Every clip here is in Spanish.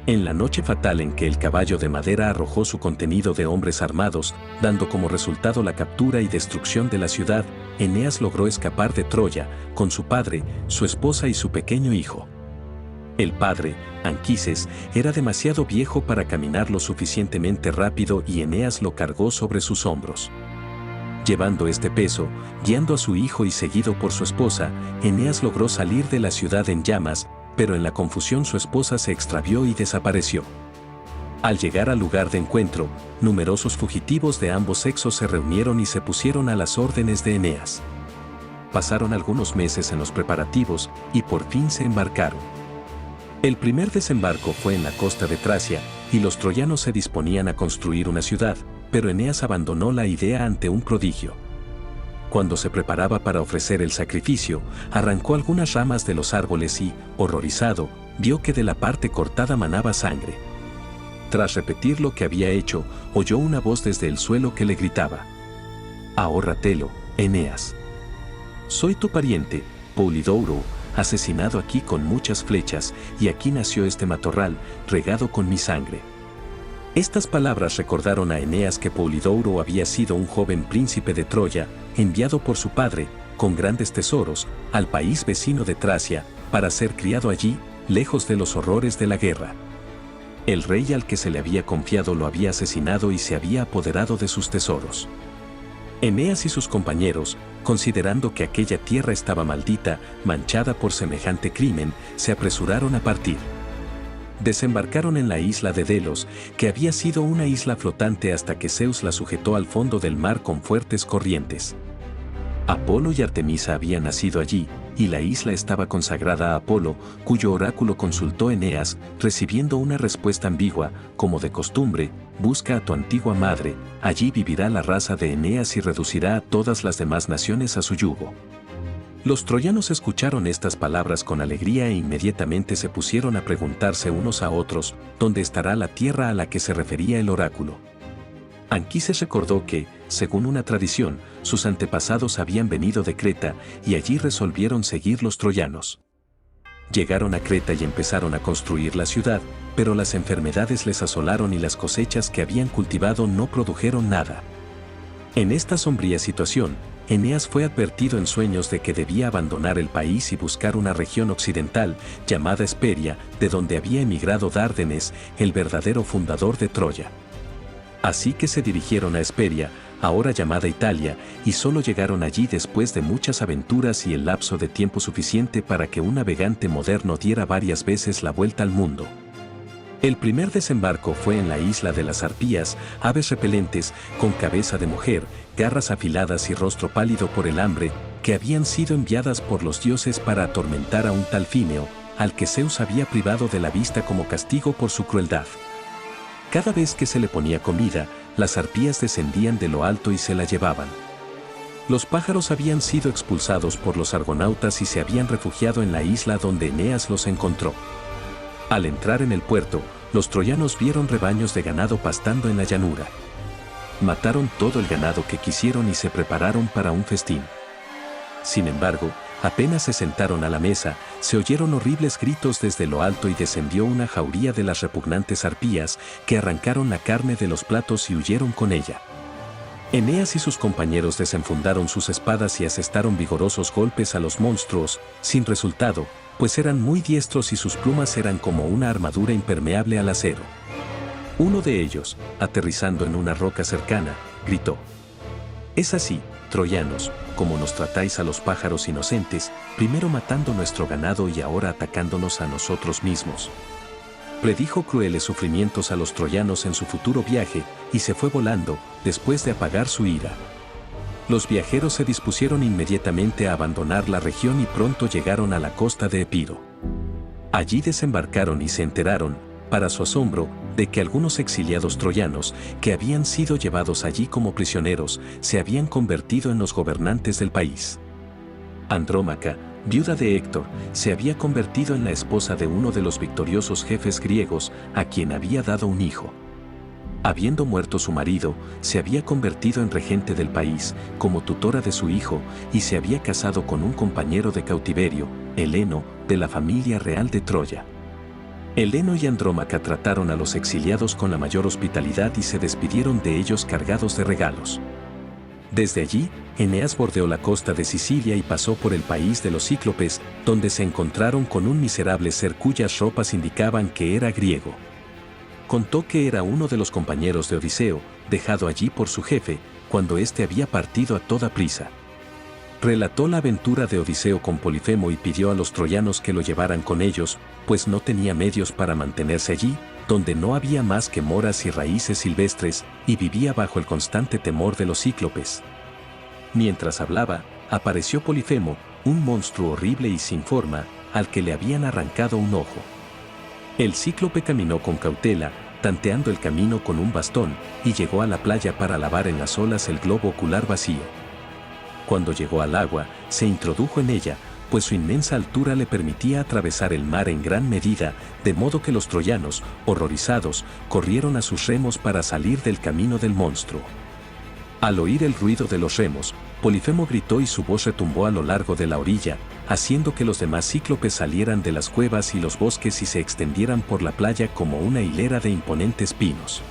En la noche fatal en que el caballo de madera arrojó su contenido de hombres armados, dando como resultado la captura y destrucción de la ciudad, Eneas logró escapar de Troya, con su padre, su esposa y su pequeño hijo. El padre, Anquises, era demasiado viejo para caminar lo suficientemente rápido y Eneas lo cargó sobre sus hombros. Llevando este peso, guiando a su hijo y seguido por su esposa, Eneas logró salir de la ciudad en llamas, pero en la confusión su esposa se extravió y desapareció. Al llegar al lugar de encuentro, numerosos fugitivos de ambos sexos se reunieron y se pusieron a las órdenes de Eneas. Pasaron algunos meses en los preparativos y por fin se embarcaron. El primer desembarco fue en la costa de Tracia, y los troyanos se disponían a construir una ciudad, pero Eneas abandonó la idea ante un prodigio. Cuando se preparaba para ofrecer el sacrificio, arrancó algunas ramas de los árboles y, horrorizado, vio que de la parte cortada manaba sangre. Tras repetir lo que había hecho, oyó una voz desde el suelo que le gritaba: «Ahórratelo, Eneas. Soy tu pariente, Polidouro, asesinado aquí con muchas flechas, y aquí nació este matorral, regado con mi sangre». Estas palabras recordaron a Eneas que Polidouro había sido un joven príncipe de Troya, enviado por su padre, con grandes tesoros, al país vecino de Tracia, para ser criado allí, lejos de los horrores de la guerra. El rey al que se le había confiado lo había asesinado y se había apoderado de sus tesoros. Eneas y sus compañeros, considerando que aquella tierra estaba maldita, manchada por semejante crimen, se apresuraron a partir. Desembarcaron en la isla de Delos, que había sido una isla flotante hasta que Zeus la sujetó al fondo del mar con fuertes corrientes. Apolo y Artemisa habían nacido allí, y la isla estaba consagrada a Apolo, cuyo oráculo consultó Eneas, recibiendo una respuesta ambigua, como de costumbre: «Busca a tu antigua madre, allí vivirá la raza de Eneas y reducirá a todas las demás naciones a su yugo». Los troyanos escucharon estas palabras con alegría e inmediatamente se pusieron a preguntarse unos a otros: ¿dónde estará la tierra a la que se refería el oráculo? Anquises recordó que, según una tradición, sus antepasados habían venido de Creta y allí resolvieron seguir los troyanos. Llegaron a Creta y empezaron a construir la ciudad, pero las enfermedades les asolaron y las cosechas que habían cultivado no produjeron nada. En esta sombría situación, Eneas fue advertido en sueños de que debía abandonar el país y buscar una región occidental, llamada Hesperia, de donde había emigrado Dárdenes, el verdadero fundador de Troya. Así que se dirigieron a Hesperia, ahora llamada Italia, y solo llegaron allí después de muchas aventuras y el lapso de tiempo suficiente para que un navegante moderno diera varias veces la vuelta al mundo. El primer desembarco fue en la isla de las arpías, aves repelentes, con cabeza de mujer, garras afiladas y rostro pálido por el hambre, que habían sido enviadas por los dioses para atormentar a un tal Fineo, al que Zeus había privado de la vista como castigo por su crueldad. Cada vez que se le ponía comida, las arpías descendían de lo alto y se la llevaban. Los pájaros habían sido expulsados por los argonautas y se habían refugiado en la isla donde Eneas los encontró. Al entrar en el puerto, los troyanos vieron rebaños de ganado pastando en la llanura. Mataron todo el ganado que quisieron y se prepararon para un festín. Sin embargo, apenas se sentaron a la mesa, se oyeron horribles gritos desde lo alto y descendió una jauría de las repugnantes arpías, que arrancaron la carne de los platos y huyeron con ella. Eneas y sus compañeros desenfundaron sus espadas y asestaron vigorosos golpes a los monstruos, sin resultado, pues eran muy diestros y sus plumas eran como una armadura impermeable al acero. Uno de ellos, aterrizando en una roca cercana, gritó: «Es así, troyanos, como nos tratáis a los pájaros inocentes, primero matando nuestro ganado y ahora atacándonos a nosotros mismos». Predijo crueles sufrimientos a los troyanos en su futuro viaje, y se fue volando, después de apagar su ira. Los viajeros se dispusieron inmediatamente a abandonar la región y pronto llegaron a la costa de Epiro. Allí desembarcaron y se enteraron, para su asombro, de que algunos exiliados troyanos, que habían sido llevados allí como prisioneros, se habían convertido en los gobernantes del país. Andrómaca, viuda de Héctor, se había convertido en la esposa de uno de los victoriosos jefes griegos, a quien había dado un hijo. Habiendo muerto su marido, se había convertido en regente del país, como tutora de su hijo, y se había casado con un compañero de cautiverio, Heleno, de la familia real de Troya. Heleno y Andrómaca trataron a los exiliados con la mayor hospitalidad y se despidieron de ellos cargados de regalos. Desde allí, Eneas bordeó la costa de Sicilia y pasó por el país de los cíclopes, donde se encontraron con un miserable ser cuyas ropas indicaban que era griego. Contó que era uno de los compañeros de Odiseo, dejado allí por su jefe, cuando éste había partido a toda prisa. Relató la aventura de Odiseo con Polifemo y pidió a los troyanos que lo llevaran con ellos, pues no tenía medios para mantenerse allí, donde no había más que moras y raíces silvestres, y vivía bajo el constante temor de los cíclopes. Mientras hablaba, apareció Polifemo, un monstruo horrible y sin forma, al que le habían arrancado un ojo. El cíclope caminó con cautela, tanteando el camino con un bastón, y llegó a la playa para lavar en las olas el globo ocular vacío. Cuando llegó al agua, se introdujo en ella, pues su inmensa altura le permitía atravesar el mar en gran medida, de modo que los troyanos, horrorizados, corrieron a sus remos para salir del camino del monstruo. Al oír el ruido de los remos, Polifemo gritó y su voz retumbó a lo largo de la orilla, haciendo que los demás cíclopes salieran de las cuevas y los bosques y se extendieran por la playa como una hilera de imponentes pinos.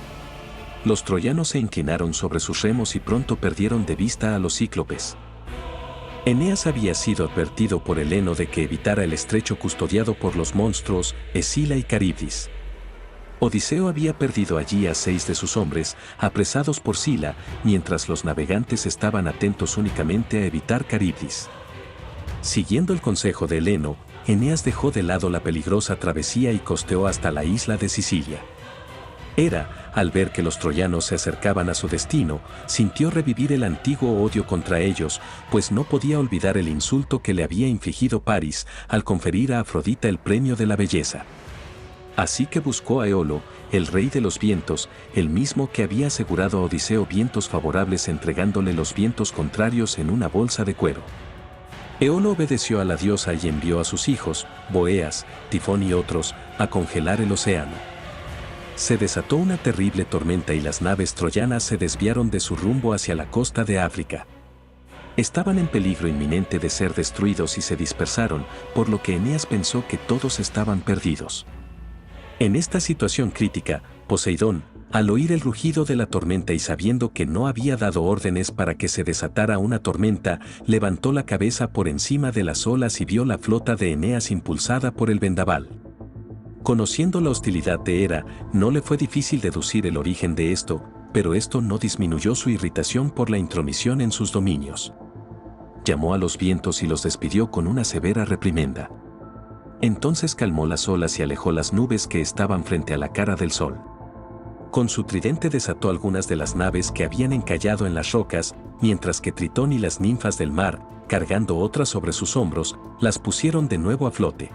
Los troyanos se inclinaron sobre sus remos y pronto perdieron de vista a los cíclopes. Eneas había sido advertido por Heleno de que evitara el estrecho custodiado por los monstruos, Escila y Caribdis. Odiseo había perdido allí a 6 de sus hombres, apresados por Sila, mientras los navegantes estaban atentos únicamente a evitar Caribdis. Siguiendo el consejo de Heleno, Eneas dejó de lado la peligrosa travesía y costeó hasta la isla de Sicilia. Hera, al ver que los troyanos se acercaban a su destino, sintió revivir el antiguo odio contra ellos, pues no podía olvidar el insulto que le había infligido Paris al conferir a Afrodita el premio de la belleza. Así que buscó a Eolo, el rey de los vientos, el mismo que había asegurado a Odiseo vientos favorables entregándole los vientos contrarios en una bolsa de cuero. Eolo obedeció a la diosa y envió a sus hijos, Boeas, Tifón y otros, a congelar el océano. Se desató una terrible tormenta y las naves troyanas se desviaron de su rumbo hacia la costa de África. Estaban en peligro inminente de ser destruidos y se dispersaron, por lo que Eneas pensó que todos estaban perdidos. En esta situación crítica, Poseidón, al oír el rugido de la tormenta y sabiendo que no había dado órdenes para que se desatara una tormenta, levantó la cabeza por encima de las olas y vio la flota de Eneas impulsada por el vendaval. Conociendo la hostilidad de Hera, no le fue difícil deducir el origen de esto, pero esto no disminuyó su irritación por la intromisión en sus dominios. Llamó a los vientos y los despidió con una severa reprimenda. Entonces calmó las olas y alejó las nubes que estaban frente a la cara del sol. Con su tridente desató algunas de las naves que habían encallado en las rocas, mientras que Tritón y las ninfas del mar, cargando otras sobre sus hombros, las pusieron de nuevo a flote.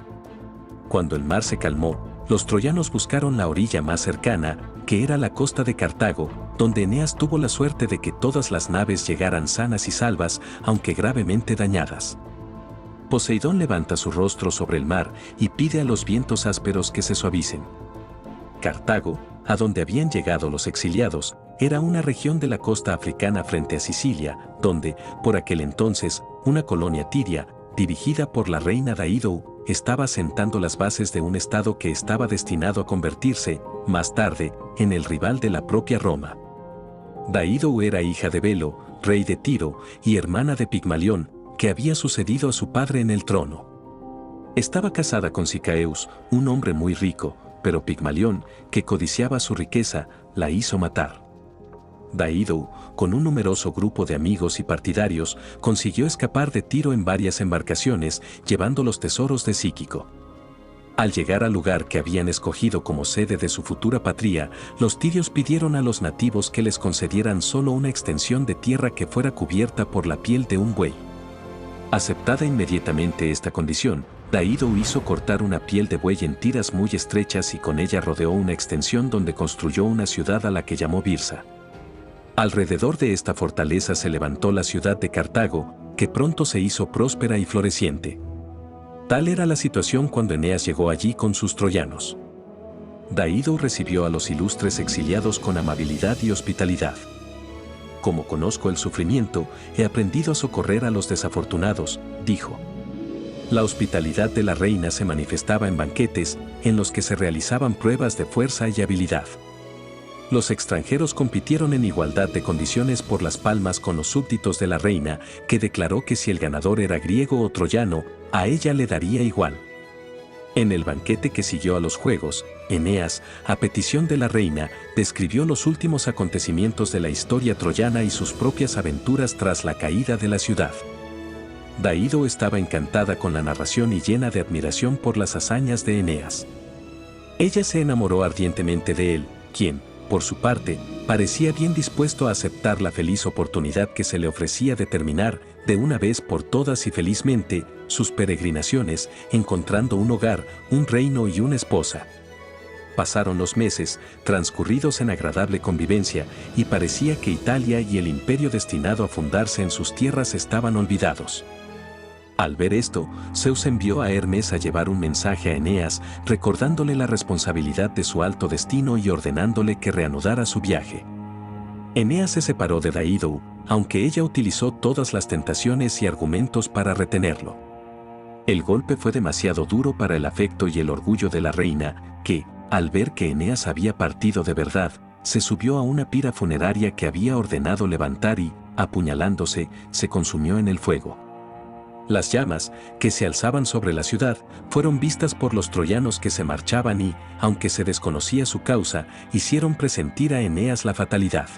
Cuando el mar se calmó, los troyanos buscaron la orilla más cercana, que era la costa de Cartago, donde Eneas tuvo la suerte de que todas las naves llegaran sanas y salvas, aunque gravemente dañadas. Poseidón levanta su rostro sobre el mar y pide a los vientos ásperos que se suavicen. Cartago, a donde habían llegado los exiliados, era una región de la costa africana frente a Sicilia, donde, por aquel entonces, una colonia tiria, dirigida por la reina Daidou, estaba sentando las bases de un estado que estaba destinado a convertirse, más tarde, en el rival de la propia Roma. Daidou era hija de Belo, rey de Tiro, y hermana de Pigmalión, que había sucedido a su padre en el trono. Estaba casada con Sicaeus, un hombre muy rico, pero Pigmalión, que codiciaba su riqueza, la hizo matar. Daidou, con un numeroso grupo de amigos y partidarios, consiguió escapar de Tiro en varias embarcaciones, llevando los tesoros de Síquico. Al llegar al lugar que habían escogido como sede de su futura patria, los tirios pidieron a los nativos que les concedieran solo una extensión de tierra que fuera cubierta por la piel de un buey. Aceptada inmediatamente esta condición, Daidou hizo cortar una piel de buey en tiras muy estrechas y con ella rodeó una extensión donde construyó una ciudad a la que llamó Birsa. Alrededor de esta fortaleza se levantó la ciudad de Cartago, que pronto se hizo próspera y floreciente. Tal era la situación cuando Eneas llegó allí con sus troyanos. Daidou recibió a los ilustres exiliados con amabilidad y hospitalidad. Como conozco el sufrimiento, he aprendido a socorrer a los desafortunados, dijo. La hospitalidad de la reina se manifestaba en banquetes, en los que se realizaban pruebas de fuerza y habilidad. Los extranjeros compitieron en igualdad de condiciones por las palmas con los súbditos de la reina, que declaró que si el ganador era griego o troyano, a ella le daría igual. En el banquete que siguió a los juegos, Eneas, a petición de la reina, describió los últimos acontecimientos de la historia troyana y sus propias aventuras tras la caída de la ciudad. Daido estaba encantada con la narración y llena de admiración por las hazañas de Eneas. Ella se enamoró ardientemente de él, quien, por su parte, parecía bien dispuesto a aceptar la feliz oportunidad que se le ofrecía de terminar, de una vez por todas y felizmente, sus peregrinaciones, encontrando un hogar, un reino y una esposa. Pasaron los meses, transcurridos en agradable convivencia, y parecía que Italia y el imperio destinado a fundarse en sus tierras estaban olvidados. Al ver esto, Zeus envió a Hermes a llevar un mensaje a Eneas, recordándole la responsabilidad de su alto destino y ordenándole que reanudara su viaje. Eneas se separó de Daido, aunque ella utilizó todas las tentaciones y argumentos para retenerlo. El golpe fue demasiado duro para el afecto y el orgullo de la reina, que, al ver que Eneas había partido de verdad, se subió a una pira funeraria que había ordenado levantar y, apuñalándose, se consumió en el fuego. Las llamas, que se alzaban sobre la ciudad, fueron vistas por los troyanos que se marchaban y, aunque se desconocía su causa, hicieron presentir a Eneas la fatalidad.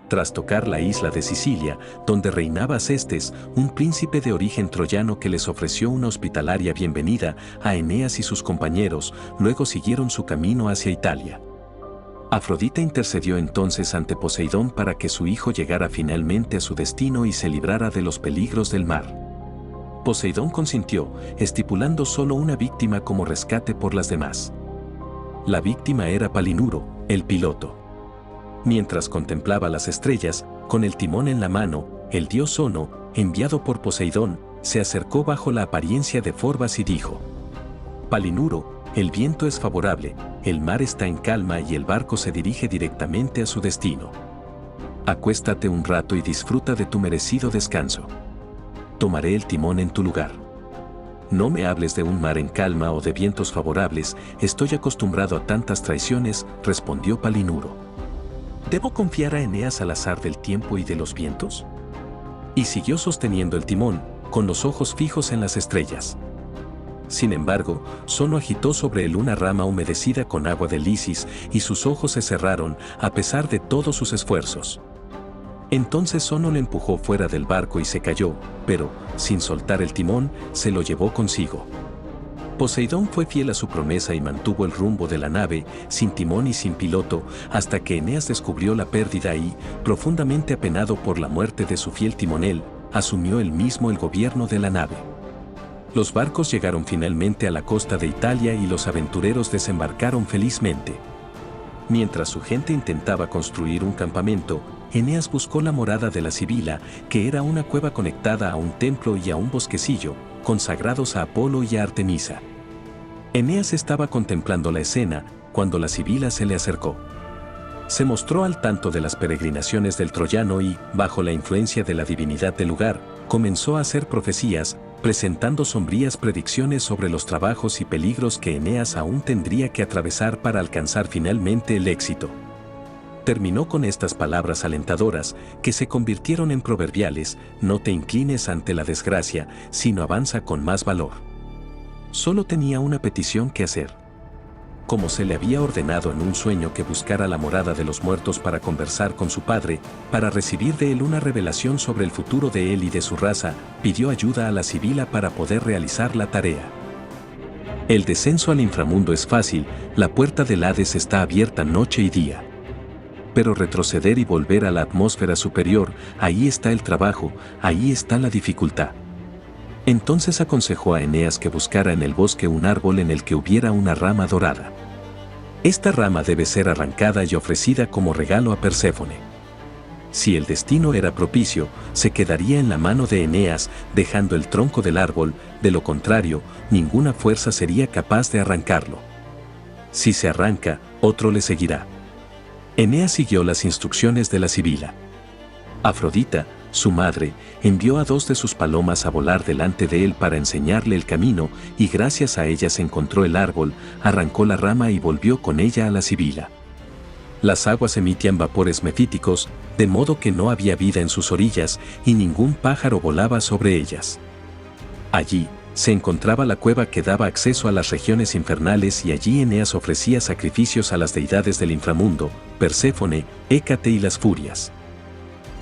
Tras tocar la isla de Sicilia, donde reinaba Acestes, un príncipe de origen troyano que les ofreció una hospitalaria bienvenida a Eneas y sus compañeros, luego siguieron su camino hacia Italia. Afrodita intercedió entonces ante Poseidón para que su hijo llegara finalmente a su destino y se librara de los peligros del mar. Poseidón consintió, estipulando solo una víctima como rescate por las demás. La víctima era Palinuro, el piloto. Mientras contemplaba las estrellas, con el timón en la mano, el dios Ono, enviado por Poseidón, se acercó bajo la apariencia de Forbas y dijo: Palinuro, el viento es favorable, el mar está en calma y el barco se dirige directamente a su destino. Acuéstate un rato y disfruta de tu merecido descanso. Tomaré el timón en tu lugar. No me hables de un mar en calma o de vientos favorables, estoy acostumbrado a tantas traiciones, respondió Palinuro. ¿Debo confiar a Eneas al azar del tiempo y de los vientos? Y siguió sosteniendo el timón, con los ojos fijos en las estrellas. Sin embargo, Sono agitó sobre él una rama humedecida con agua de Lisis y sus ojos se cerraron a pesar de todos sus esfuerzos. Entonces Sono le empujó fuera del barco y se cayó, pero, sin soltar el timón, se lo llevó consigo. Poseidón fue fiel a su promesa y mantuvo el rumbo de la nave, sin timón y sin piloto, hasta que Eneas descubrió la pérdida y, profundamente apenado por la muerte de su fiel timonel, asumió él mismo el gobierno de la nave. Los barcos llegaron finalmente a la costa de Italia y los aventureros desembarcaron felizmente. Mientras su gente intentaba construir un campamento, Eneas buscó la morada de la Sibila, que era una cueva conectada a un templo y a un bosquecillo, consagrados a Apolo y a Artemisa. Eneas estaba contemplando la escena, cuando la Sibila se le acercó. Se mostró al tanto de las peregrinaciones del troyano y, bajo la influencia de la divinidad del lugar, comenzó a hacer profecías, presentando sombrías predicciones sobre los trabajos y peligros que Eneas aún tendría que atravesar para alcanzar finalmente el éxito. Terminó con estas palabras alentadoras, que se convirtieron en proverbiales: no te inclines ante la desgracia, sino avanza con más valor. Solo tenía una petición que hacer. Como se le había ordenado en un sueño que buscara la morada de los muertos para conversar con su padre, para recibir de él una revelación sobre el futuro de él y de su raza, pidió ayuda a la Sibila para poder realizar la tarea. El descenso al inframundo es fácil, la puerta del Hades está abierta noche y día. Pero retroceder y volver a la atmósfera superior, ahí está el trabajo, ahí está la dificultad. Entonces aconsejó a Eneas que buscara en el bosque un árbol en el que hubiera una rama dorada. Esta rama debe ser arrancada y ofrecida como regalo a Perséfone. Si el destino era propicio, se quedaría en la mano de Eneas, dejando el tronco del árbol, de lo contrario, ninguna fuerza sería capaz de arrancarlo. Si se arranca, otro le seguirá. Eneas siguió las instrucciones de la Sibila. Afrodita, su madre, envió a 2 de sus palomas a volar delante de él para enseñarle el camino, y gracias a ellas encontró el árbol, arrancó la rama y volvió con ella a la sibila. Las aguas emitían vapores mefíticos, de modo que no había vida en sus orillas y ningún pájaro volaba sobre ellas. Allí se encontraba la cueva que daba acceso a las regiones infernales, y allí Eneas ofrecía sacrificios a las deidades del inframundo, Perséfone, Hécate y las Furias.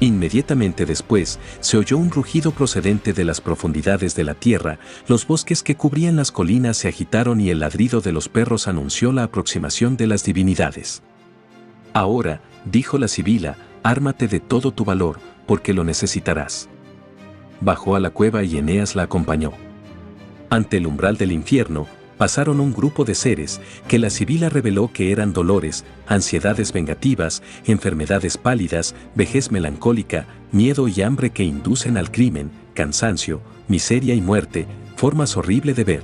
Inmediatamente después se oyó un rugido procedente de las profundidades de la tierra, los bosques que cubrían las colinas se agitaron y el ladrido de los perros anunció la aproximación de las divinidades. Ahora, dijo la sibila, ármate de todo tu valor, porque lo necesitarás. Bajó a la cueva y Eneas la acompañó. Ante el umbral del infierno, pasaron un grupo de seres que la sibila reveló que eran dolores, ansiedades vengativas, enfermedades pálidas, vejez melancólica, miedo y hambre que inducen al crimen, cansancio, miseria y muerte, formas horribles de ver.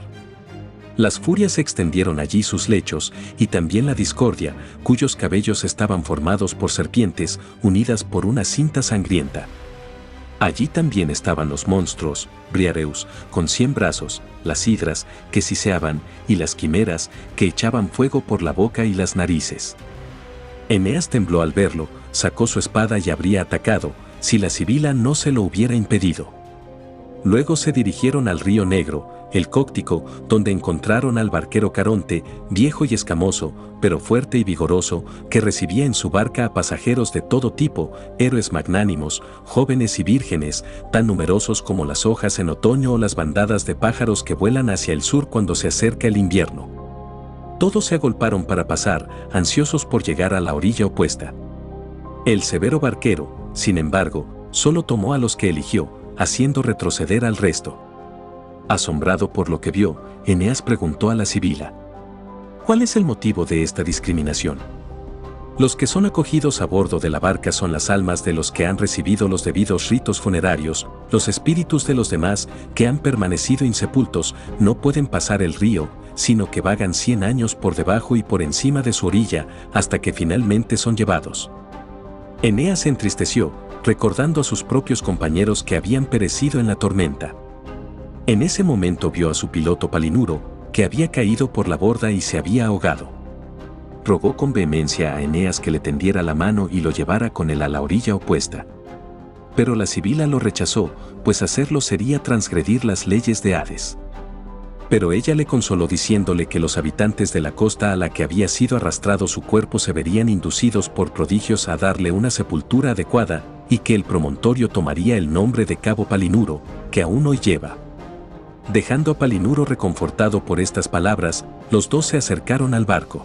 Las furias extendieron allí sus lechos, y también la discordia, cuyos cabellos estaban formados por serpientes, unidas por una cinta sangrienta. Allí también estaban los monstruos, Briareus, con 100 brazos, las hidras, que siseaban, y las quimeras, que echaban fuego por la boca y las narices. Eneas tembló al verlo, sacó su espada y habría atacado, si la sibila no se lo hubiera impedido. Luego se dirigieron al río Negro, el Cóctico, donde encontraron al barquero Caronte, viejo y escamoso, pero fuerte y vigoroso, que recibía en su barca a pasajeros de todo tipo, héroes magnánimos, jóvenes y vírgenes, tan numerosos como las hojas en otoño o las bandadas de pájaros que vuelan hacia el sur cuando se acerca el invierno. Todos se agolparon para pasar, ansiosos por llegar a la orilla opuesta. El severo barquero, sin embargo, solo tomó a los que eligió, haciendo retroceder al resto. Asombrado por lo que vio, Eneas preguntó a la sibila: ¿cuál es el motivo de esta discriminación? Los que son acogidos a bordo de la barca son las almas de los que han recibido los debidos ritos funerarios, los espíritus de los demás, que han permanecido insepultos, no pueden pasar el río, sino que vagan 100 años por debajo y por encima de su orilla, hasta que finalmente son llevados. Eneas se entristeció, recordando a sus propios compañeros que habían perecido en la tormenta. En ese momento vio a su piloto Palinuro, que había caído por la borda y se había ahogado. Rogó con vehemencia a Eneas que le tendiera la mano y lo llevara con él a la orilla opuesta. Pero la sibila lo rechazó, pues hacerlo sería transgredir las leyes de Hades. Pero ella le consoló diciéndole que los habitantes de la costa a la que había sido arrastrado su cuerpo se verían inducidos por prodigios a darle una sepultura adecuada, y que el promontorio tomaría el nombre de Cabo Palinuro, que aún hoy lleva. Dejando a Palinuro reconfortado por estas palabras, los dos se acercaron al barco.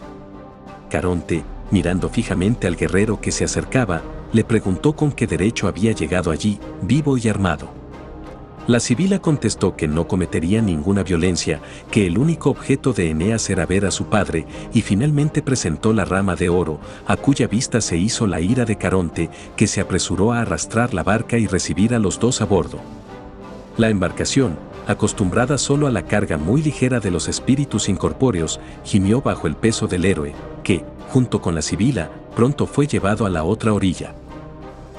Caronte, mirando fijamente al guerrero que se acercaba, le preguntó con qué derecho había llegado allí, vivo y armado. La sibila contestó que no cometería ninguna violencia, que el único objeto de Eneas era ver a su padre, y finalmente presentó la rama de oro, a cuya vista se hizo la ira de Caronte, que se apresuró a arrastrar la barca y recibir a los dos a bordo. La embarcación, acostumbrada solo a la carga muy ligera de los espíritus incorpóreos, gimió bajo el peso del héroe, que, junto con la sibila, pronto fue llevado a la otra orilla.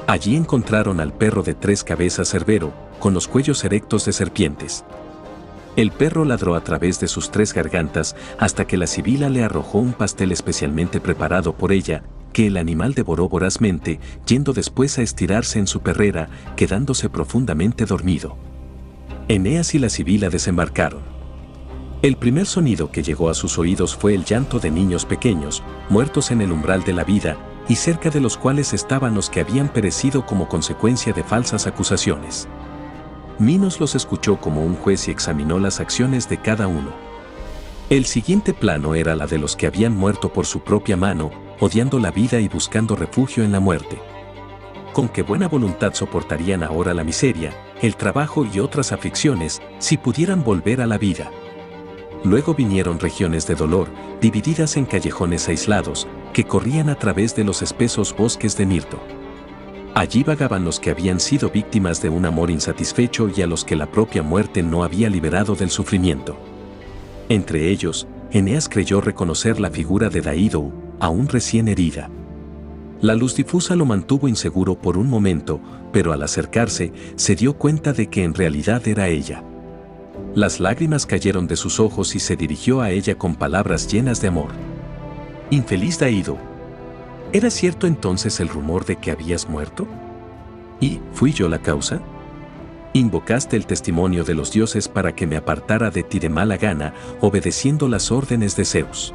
Allí encontraron al perro de 3 cabezas Cerbero, con los cuellos erectos de serpientes. El perro ladró a través de sus 3 gargantas hasta que la sibila le arrojó un pastel especialmente preparado por ella, que el animal devoró vorazmente, yendo después a estirarse en su perrera, quedándose profundamente dormido. Eneas y la sibila desembarcaron. El primer sonido que llegó a sus oídos fue el llanto de niños pequeños, muertos en el umbral de la vida, y cerca de los cuales estaban los que habían perecido como consecuencia de falsas acusaciones. Minos los escuchó como un juez y examinó las acciones de cada uno. El siguiente plano era la de los que habían muerto por su propia mano, odiando la vida y buscando refugio en la muerte. Con qué buena voluntad soportarían ahora la miseria, el trabajo y otras aflicciones, si pudieran volver a la vida. Luego vinieron regiones de dolor, divididas en callejones aislados, que corrían a través de los espesos bosques de mirto. Allí vagaban los que habían sido víctimas de un amor insatisfecho y a los que la propia muerte no había liberado del sufrimiento. Entre ellos, Eneas creyó reconocer la figura de Daídou, aún recién herida. La luz difusa lo mantuvo inseguro por un momento, pero al acercarse, se dio cuenta de que en realidad era ella. Las lágrimas cayeron de sus ojos y se dirigió a ella con palabras llenas de amor. «Infeliz Daido, ¿era cierto entonces el rumor de que habías muerto? ¿Y fui yo la causa? Invocaste el testimonio de los dioses para que me apartara de ti de mala gana, obedeciendo las órdenes de Zeus.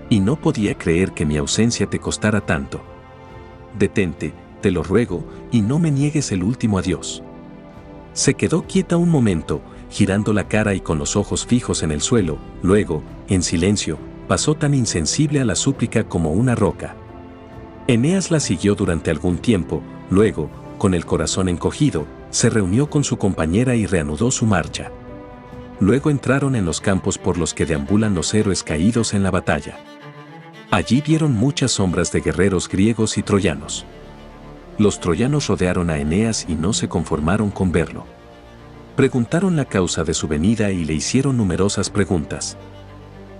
Y no podía creer que mi ausencia te costara tanto. Detente, te lo ruego, y no me niegues el último adiós». Se quedó quieta un momento, girando la cara y con los ojos fijos en el suelo, luego, en silencio, pasó tan insensible a la súplica como una roca. Eneas la siguió durante algún tiempo, luego, con el corazón encogido, se reunió con su compañera y reanudó su marcha. Luego entraron en los campos por los que deambulan los héroes caídos en la batalla. Allí vieron muchas sombras de guerreros griegos y troyanos. Los troyanos rodearon a Eneas y no se conformaron con verlo. Preguntaron la causa de su venida y le hicieron numerosas preguntas.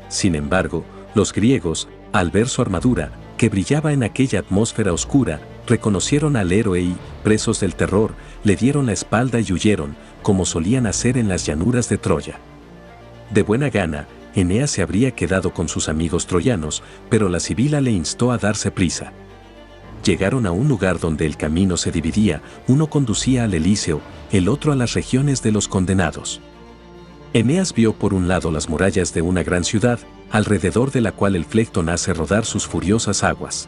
Sin embargo, los griegos, al ver su armadura, que brillaba en aquella atmósfera oscura, reconocieron al héroe y, presos del terror, le dieron la espalda y huyeron, como solían hacer en las llanuras de Troya. De buena gana, Eneas se habría quedado con sus amigos troyanos, pero la sibila le instó a darse prisa. Llegaron a un lugar donde el camino se dividía, uno conducía al Elíseo, el otro a las regiones de los condenados. Eneas vio por un lado las murallas de una gran ciudad, alrededor de la cual el Flectón hace rodar sus furiosas aguas.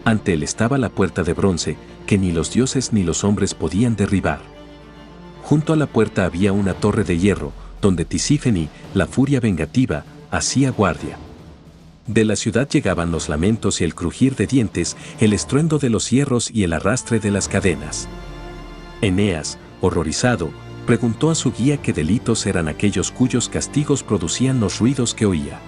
Ante él estaba la puerta de bronce, que ni los dioses ni los hombres podían derribar. Junto a la puerta había una torre de hierro, donde Tisífeni, la furia vengativa, hacía guardia. De la ciudad llegaban los lamentos y el crujir de dientes, el estruendo de los hierros y el arrastre de las cadenas. Eneas, horrorizado, preguntó a su guía qué delitos eran aquellos cuyos castigos producían los ruidos que oía.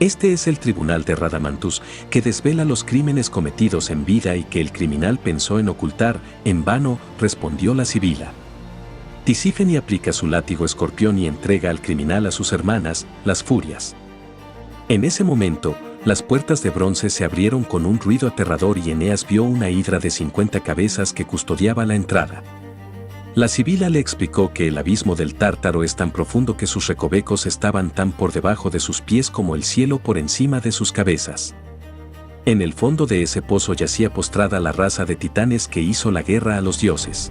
«Este es el tribunal de Radamantus, que desvela los crímenes cometidos en vida y que el criminal pensó en ocultar, en vano», respondió la sibila. Tisífeni aplica su látigo escorpión y entrega al criminal a sus hermanas, las furias. En ese momento, las puertas de bronce se abrieron con un ruido aterrador y Eneas vio una hidra de 50 cabezas que custodiaba la entrada. La sibila le explicó que el abismo del Tártaro es tan profundo que sus recovecos estaban tan por debajo de sus pies como el cielo por encima de sus cabezas. En el fondo de ese pozo yacía postrada la raza de titanes que hizo la guerra a los dioses.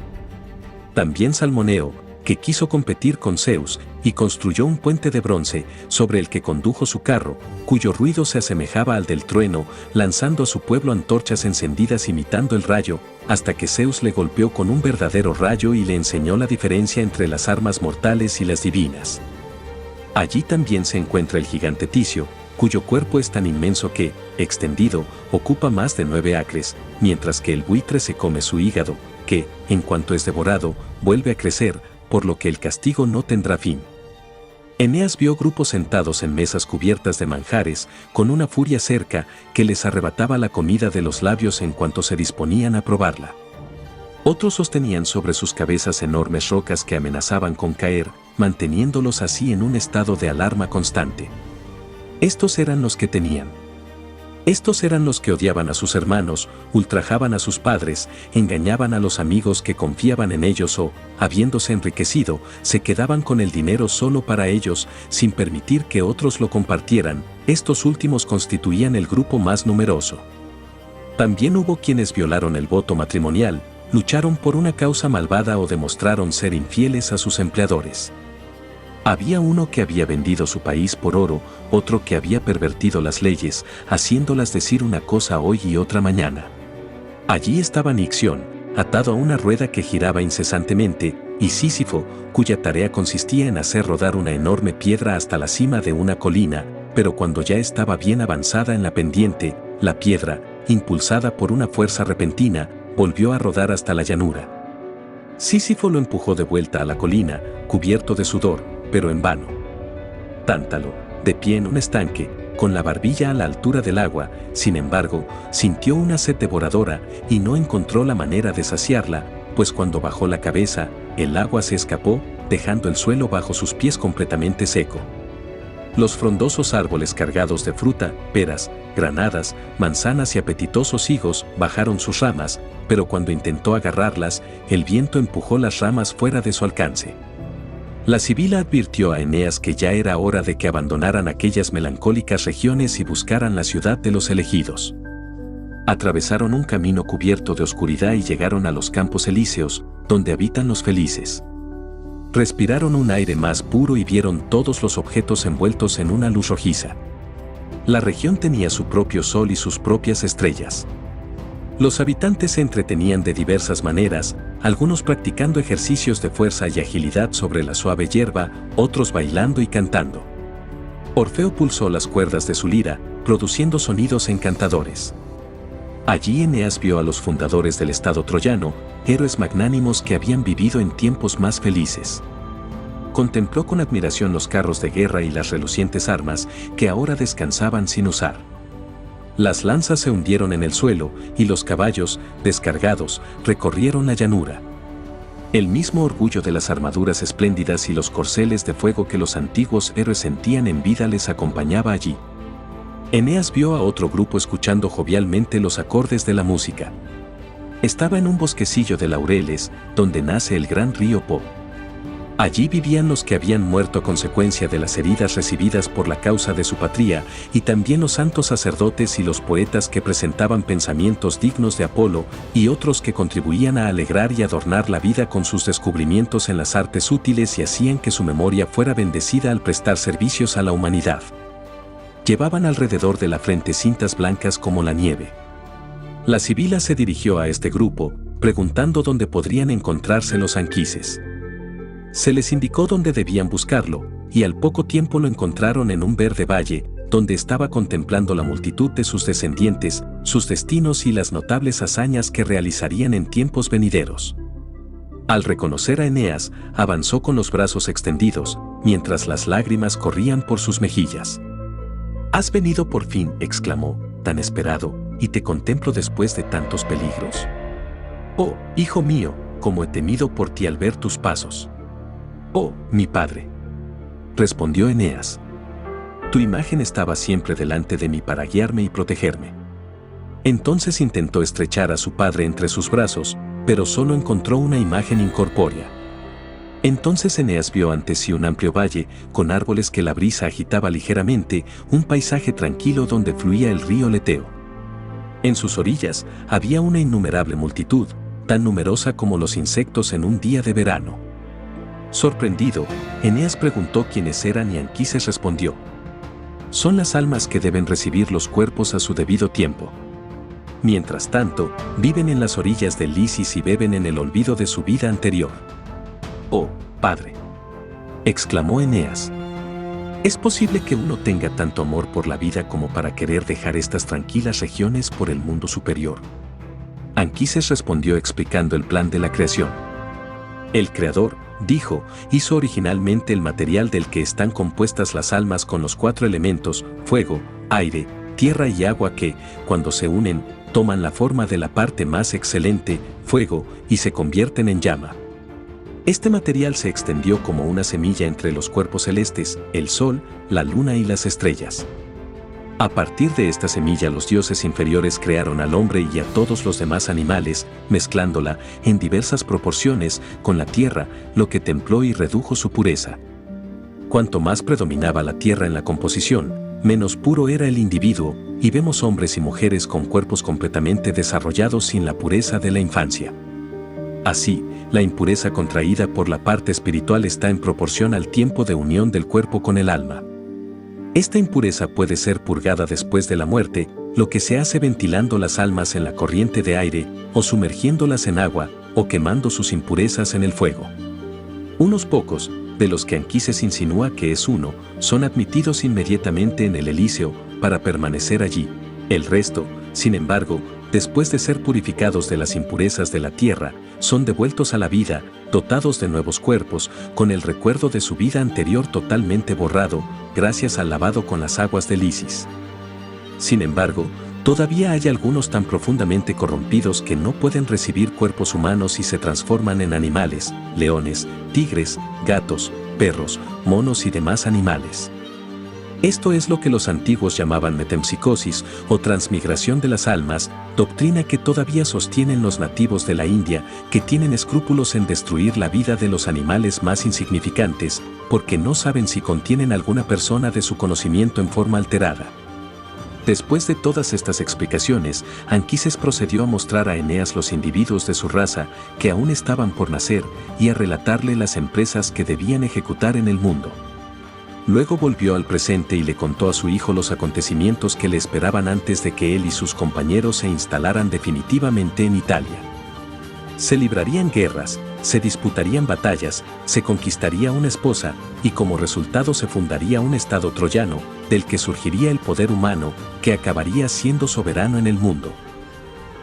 También Salmoneo, que quiso competir con Zeus, y construyó un puente de bronce, sobre el que condujo su carro, cuyo ruido se asemejaba al del trueno, lanzando a su pueblo antorchas encendidas imitando el rayo, hasta que Zeus le golpeó con un verdadero rayo y le enseñó la diferencia entre las armas mortales y las divinas. Allí también se encuentra el gigante Ticio, cuyo cuerpo es tan inmenso que, extendido, ocupa más de 9 acres, mientras que el buitre se come su hígado, que, en cuanto es devorado, vuelve a crecer, por lo que el castigo no tendrá fin. Eneas vio grupos sentados en mesas cubiertas de manjares, con una furia cerca que les arrebataba la comida de los labios en cuanto se disponían a probarla. Otros sostenían sobre sus cabezas enormes rocas que amenazaban con caer, manteniéndolos así en un estado de alarma constante. Estos eran los que temían. Estos eran los que odiaban a sus hermanos, ultrajaban a sus padres, engañaban a los amigos que confiaban en ellos o, habiéndose enriquecido, se quedaban con el dinero solo para ellos, sin permitir que otros lo compartieran. Estos últimos constituían el grupo más numeroso. También hubo quienes violaron el voto matrimonial, lucharon por una causa malvada o demostraron ser infieles a sus empleadores. Había uno que había vendido su país por oro, otro que había pervertido las leyes, haciéndolas decir una cosa hoy y otra mañana. Allí estaba Nixión, atado a una rueda que giraba incesantemente, y Sísifo, cuya tarea consistía en hacer rodar una enorme piedra hasta la cima de una colina, pero cuando ya estaba bien avanzada en la pendiente, la piedra, impulsada por una fuerza repentina, volvió a rodar hasta la llanura. Sísifo lo empujó de vuelta a la colina, cubierto de sudor, pero en vano. Tántalo, de pie en un estanque, con la barbilla a la altura del agua, sin embargo, sintió una sed devoradora y no encontró la manera de saciarla, pues cuando bajó la cabeza, el agua se escapó, dejando el suelo bajo sus pies completamente seco. Los frondosos árboles cargados de fruta, peras, granadas, manzanas y apetitosos higos bajaron sus ramas, pero cuando intentó agarrarlas, el viento empujó las ramas fuera de su alcance. La sibila advirtió a Eneas que ya era hora de que abandonaran aquellas melancólicas regiones y buscaran la ciudad de los elegidos. Atravesaron un camino cubierto de oscuridad y llegaron a los campos elíseos, donde habitan los felices. Respiraron un aire más puro y vieron todos los objetos envueltos en una luz rojiza. La región tenía su propio sol y sus propias estrellas. Los habitantes se entretenían de diversas maneras, algunos practicando ejercicios de fuerza y agilidad sobre la suave hierba, otros bailando y cantando. Orfeo pulsó las cuerdas de su lira, produciendo sonidos encantadores. Allí Eneas vio a los fundadores del estado troyano, héroes magnánimos que habían vivido en tiempos más felices. Contempló con admiración los carros de guerra y las relucientes armas que ahora descansaban sin usar. Las lanzas se hundieron en el suelo y los caballos, descargados, recorrieron la llanura. El mismo orgullo de las armaduras espléndidas y los corceles de fuego que los antiguos héroes sentían en vida les acompañaba allí. Eneas vio a otro grupo escuchando jovialmente los acordes de la música. Estaba en un bosquecillo de laureles, donde nace el gran río Po. Allí vivían los que habían muerto a consecuencia de las heridas recibidas por la causa de su patria, y también los santos sacerdotes y los poetas que presentaban pensamientos dignos de Apolo, y otros que contribuían a alegrar y adornar la vida con sus descubrimientos en las artes útiles y hacían que su memoria fuera bendecida al prestar servicios a la humanidad. Llevaban alrededor de la frente cintas blancas como la nieve. La sibila se dirigió a este grupo, preguntando dónde podrían encontrarse los anquises. Se les indicó dónde debían buscarlo, y al poco tiempo lo encontraron en un verde valle, donde estaba contemplando la multitud de sus descendientes, sus destinos y las notables hazañas que realizarían en tiempos venideros. Al reconocer a Eneas, avanzó con los brazos extendidos, mientras las lágrimas corrían por sus mejillas. «Has venido por fin», exclamó, «tan esperado, y te contemplo después de tantos peligros. Oh, hijo mío, cómo he temido por ti al ver tus pasos». «Oh, mi padre», respondió Eneas. «Tu imagen estaba siempre delante de mí para guiarme y protegerme». Entonces intentó estrechar a su padre entre sus brazos, pero solo encontró una imagen incorpórea. Entonces Eneas vio ante sí un amplio valle, con árboles que la brisa agitaba ligeramente, un paisaje tranquilo donde fluía el río Leteo. En sus orillas había una innumerable multitud, tan numerosa como los insectos en un día de verano. Sorprendido, Eneas preguntó quiénes eran y Anquises respondió: «Son las almas que deben recibir los cuerpos a su debido tiempo. Mientras tanto, viven en las orillas del Lisis y beben en el olvido de su vida anterior». «Oh, padre», exclamó Eneas, «¿es posible que uno tenga tanto amor por la vida como para querer dejar estas tranquilas regiones por el mundo superior?» Anquises respondió explicando el plan de la creación. «El Creador», dijo, «hizo originalmente el material del que están compuestas las almas con los 4 elementos, fuego, aire, tierra y agua que, cuando se unen, toman la forma de la parte más excelente, fuego, y se convierten en llama. Este material se extendió como una semilla entre los cuerpos celestes, el sol, la luna y las estrellas. A partir de esta semilla los dioses inferiores crearon al hombre y a todos los demás animales, mezclándola, en diversas proporciones, con la tierra, lo que templó y redujo su pureza. Cuanto más predominaba la tierra en la composición, menos puro era el individuo, y vemos hombres y mujeres con cuerpos completamente desarrollados sin la pureza de la infancia. Así, la impureza contraída por la parte espiritual está en proporción al tiempo de unión del cuerpo con el alma. Esta impureza puede ser purgada después de la muerte, lo que se hace ventilando las almas en la corriente de aire, o sumergiéndolas en agua, o quemando sus impurezas en el fuego. Unos pocos, de los que Anquises insinúa que es uno, son admitidos inmediatamente en el Elíseo, para permanecer allí. El resto, sin embargo, después de ser purificados de las impurezas de la tierra, son devueltos a la vida, dotados de nuevos cuerpos, con el recuerdo de su vida anterior totalmente borrado, gracias al lavado con las aguas del Isis. Sin embargo, todavía hay algunos tan profundamente corrompidos que no pueden recibir cuerpos humanos y se transforman en animales, leones, tigres, gatos, perros, monos y demás animales. Esto es lo que los antiguos llamaban metempsicosis o transmigración de las almas, doctrina que todavía sostienen los nativos de la India, que tienen escrúpulos en destruir la vida de los animales más insignificantes, porque no saben si contienen alguna persona de su conocimiento en forma alterada. Después de todas estas explicaciones, Anquises procedió a mostrar a Eneas los individuos de su raza que aún estaban por nacer y a relatarle las empresas que debían ejecutar en el mundo. Luego volvió al presente y le contó a su hijo los acontecimientos que le esperaban antes de que él y sus compañeros se instalaran definitivamente en Italia. Se librarían guerras, se disputarían batallas, se conquistaría una esposa, y como resultado se fundaría un estado troyano, del que surgiría el poder humano, que acabaría siendo soberano en el mundo.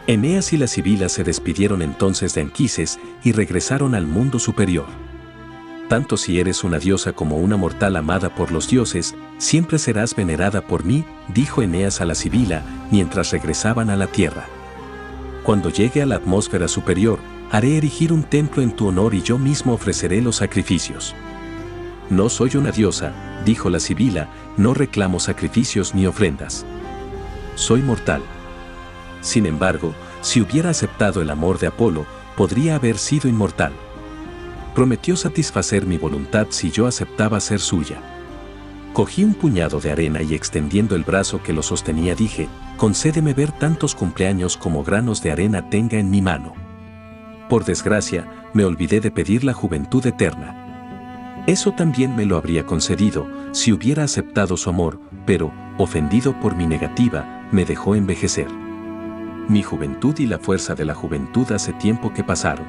Eneas y la Sibila se despidieron entonces de Anquises y regresaron al mundo superior. Tanto si eres una diosa como una mortal amada por los dioses, siempre serás venerada por mí, dijo Eneas a la Sibila, mientras regresaban a la tierra. Cuando llegue a la atmósfera superior, haré erigir un templo en tu honor y yo mismo ofreceré los sacrificios. No soy una diosa, dijo la Sibila, no reclamo sacrificios ni ofrendas. Soy mortal. Sin embargo, si hubiera aceptado el amor de Apolo, podría haber sido inmortal. Prometió satisfacer mi voluntad si yo aceptaba ser suya. Cogí un puñado de arena y extendiendo el brazo que lo sostenía dije, concédeme ver tantos cumpleaños como granos de arena tenga en mi mano. Por desgracia, me olvidé de pedir la juventud eterna. Eso también me lo habría concedido si hubiera aceptado su amor, pero, ofendido por mi negativa, me dejó envejecer. Mi juventud y la fuerza de la juventud hace tiempo que pasaron.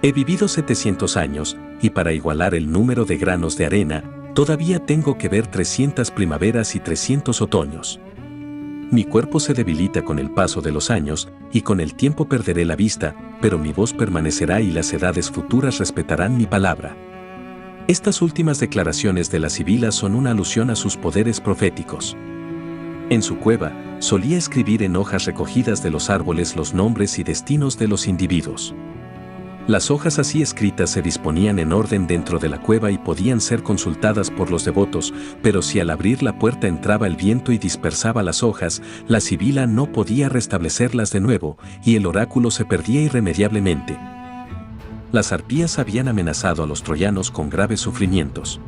He vivido 700 años, y para igualar el número de granos de arena, todavía tengo que ver 300 primaveras y 300 otoños. Mi cuerpo se debilita con el paso de los años, y con el tiempo perderé la vista, pero mi voz permanecerá y las edades futuras respetarán mi palabra. Estas últimas declaraciones de la Sibila son una alusión a sus poderes proféticos. En su cueva, solía escribir en hojas recogidas de los árboles los nombres y destinos de los individuos. Las hojas así escritas se disponían en orden dentro de la cueva y podían ser consultadas por los devotos, pero si al abrir la puerta entraba el viento y dispersaba las hojas, la Sibila no podía restablecerlas de nuevo, y el oráculo se perdía irremediablemente. Las arpías habían amenazado a los troyanos con graves sufrimientos.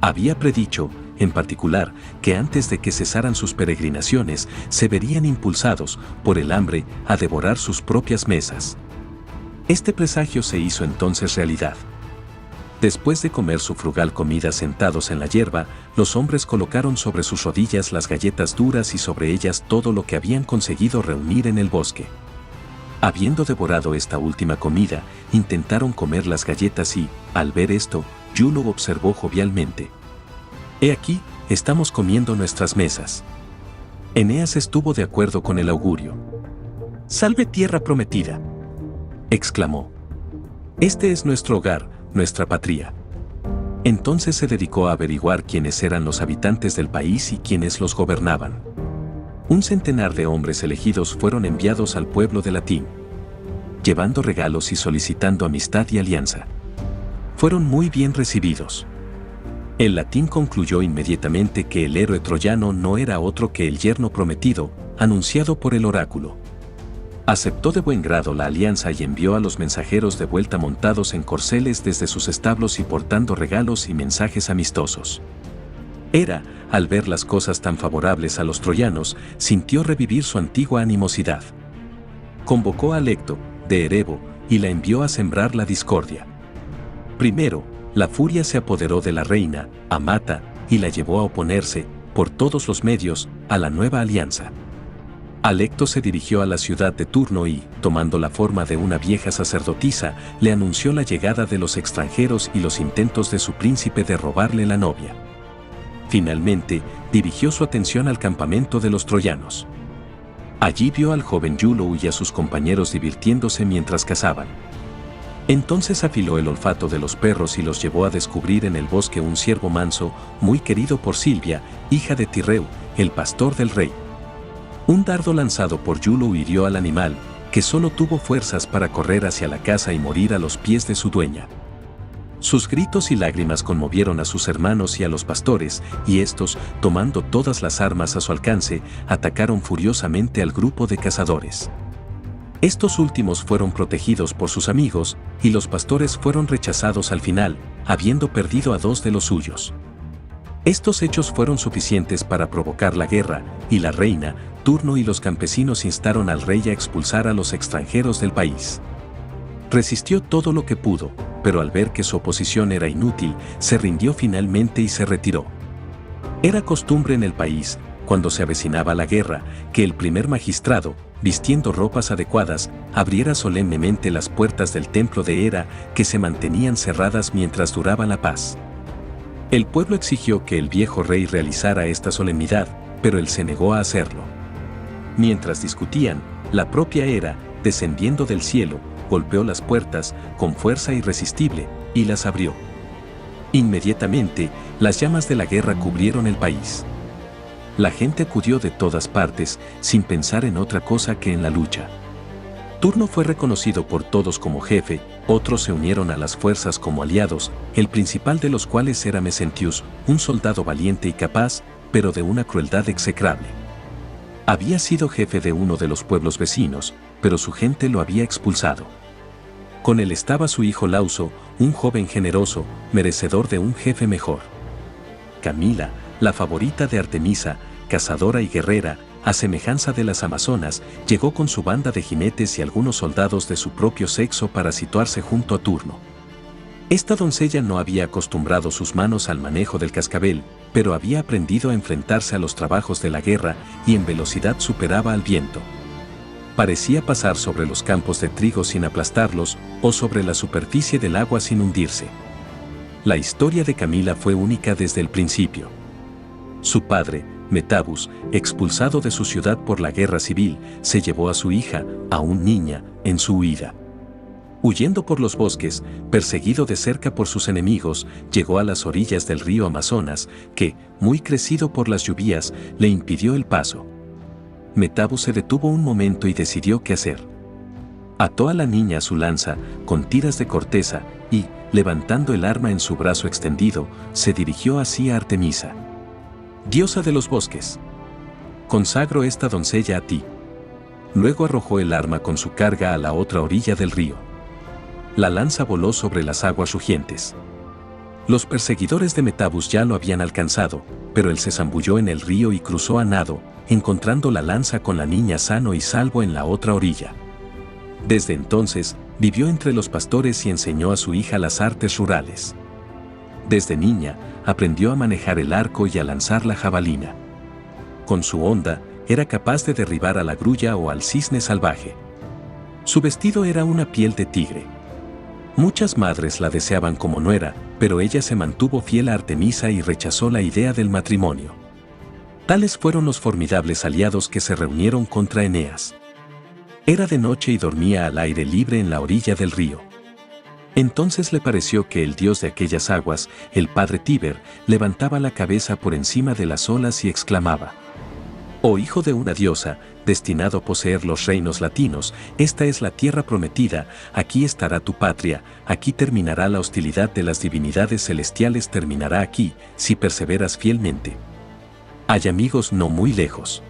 Había predicho, en particular, que antes de que cesaran sus peregrinaciones, se verían impulsados, por el hambre, a devorar sus propias mesas. Este presagio se hizo entonces realidad. Después de comer su frugal comida sentados en la hierba, los hombres colocaron sobre sus rodillas las galletas duras y sobre ellas todo lo que habían conseguido reunir en el bosque. Habiendo devorado esta última comida, intentaron comer las galletas y, al ver esto, Juno observó jovialmente. «He aquí, estamos comiendo nuestras mesas». Eneas estuvo de acuerdo con el augurio. «Salve tierra prometida», exclamó. «Este es nuestro hogar, nuestra patria». Entonces se dedicó a averiguar quiénes eran los habitantes del país y quiénes los gobernaban. Un centenar de hombres elegidos fueron enviados al pueblo de Latín, llevando regalos y solicitando amistad y alianza. Fueron muy bien recibidos. El Latín concluyó inmediatamente que el héroe troyano no era otro que el yerno prometido, anunciado por el oráculo. Aceptó de buen grado la alianza y envió a los mensajeros de vuelta montados en corceles desde sus establos y portando regalos y mensajes amistosos. Hera, al ver las cosas tan favorables a los troyanos, sintió revivir su antigua animosidad. Convocó a Alecto, de Erebo, y la envió a sembrar la discordia. Primero, la furia se apoderó de la reina, Amata, y la llevó a oponerse, por todos los medios, a la nueva alianza. Alecto se dirigió a la ciudad de Turno y, tomando la forma de una vieja sacerdotisa, le anunció la llegada de los extranjeros y los intentos de su príncipe de robarle la novia. Finalmente, dirigió su atención al campamento de los troyanos. Allí vio al joven Iulo y a sus compañeros divirtiéndose mientras cazaban. Entonces afiló el olfato de los perros y los llevó a descubrir en el bosque un ciervo manso, muy querido por Silvia, hija de Tirreo, el pastor del rey. Un dardo lanzado por Iulo hirió al animal, que solo tuvo fuerzas para correr hacia la casa y morir a los pies de su dueña. Sus gritos y lágrimas conmovieron a sus hermanos y a los pastores, y estos, tomando todas las armas a su alcance, atacaron furiosamente al grupo de cazadores. Estos últimos fueron protegidos por sus amigos, y los pastores fueron rechazados al final, habiendo perdido a 2 de los suyos. Estos hechos fueron suficientes para provocar la guerra, y la reina, Turno y los campesinos instaron al rey a expulsar a los extranjeros del país. Resistió todo lo que pudo, pero al ver que su oposición era inútil, se rindió finalmente y se retiró. Era costumbre en el país, cuando se avecinaba la guerra, que el primer magistrado, vistiendo ropas adecuadas, abriera solemnemente las puertas del templo de Hera, que se mantenían cerradas mientras duraba la paz. El pueblo exigió que el viejo rey realizara esta solemnidad, pero él se negó a hacerlo. Mientras discutían, la propia Hera, descendiendo del cielo, golpeó las puertas con fuerza irresistible y las abrió. Inmediatamente, las llamas de la guerra cubrieron el país. La gente acudió de todas partes sin pensar en otra cosa que en la lucha. Turno fue reconocido por todos como jefe, otros se unieron a las fuerzas como aliados, el principal de los cuales era Mesentius, un soldado valiente y capaz, pero de una crueldad execrable. Había sido jefe de uno de los pueblos vecinos, pero su gente lo había expulsado. Con él estaba su hijo Lauso, un joven generoso, merecedor de un jefe mejor. Camila, la favorita de Artemisa, cazadora y guerrera, a semejanza de las amazonas, llegó con su banda de jinetes y algunos soldados de su propio sexo para situarse junto a Turno. Esta doncella no había acostumbrado sus manos al manejo del cascabel, pero había aprendido a enfrentarse a los trabajos de la guerra y en velocidad superaba al viento. Parecía pasar sobre los campos de trigo sin aplastarlos o sobre la superficie del agua sin hundirse. La historia de Camila fue única desde el principio. Su padre, Metabus, expulsado de su ciudad por la guerra civil, se llevó a su hija, aún niña, en su huida. Huyendo por los bosques, perseguido de cerca por sus enemigos, llegó a las orillas del río Amazonas, que, muy crecido por las lluvias, le impidió el paso. Metabus se detuvo un momento y decidió qué hacer. Ató a la niña a su lanza, con tiras de corteza, y, levantando el arma en su brazo extendido, se dirigió hacia Artemisa. Diosa de los bosques, consagro esta doncella a ti. Luego arrojó el arma con su carga a la otra orilla del río. La lanza voló sobre las aguas rugientes. Los perseguidores de Metabus ya lo habían alcanzado, pero él se zambulló en el río y cruzó a nado, encontrando la lanza con la niña sano y salvo en la otra orilla. Desde entonces, vivió entre los pastores y enseñó a su hija las artes rurales. Desde niña, aprendió a manejar el arco y a lanzar la jabalina. Con su honda, era capaz de derribar a la grulla o al cisne salvaje. Su vestido era una piel de tigre. Muchas madres la deseaban como nuera, pero ella se mantuvo fiel a Artemisa y rechazó la idea del matrimonio. Tales fueron los formidables aliados que se reunieron contra Eneas. Era de noche y dormía al aire libre en la orilla del río. Entonces le pareció que el dios de aquellas aguas, el padre Tíber, levantaba la cabeza por encima de las olas y exclamaba: «Oh hijo de una diosa, destinado a poseer los reinos latinos, esta es la tierra prometida, aquí estará tu patria, aquí terminará la hostilidad de las divinidades celestiales, terminará aquí, si perseveras fielmente. Hay amigos no muy lejos.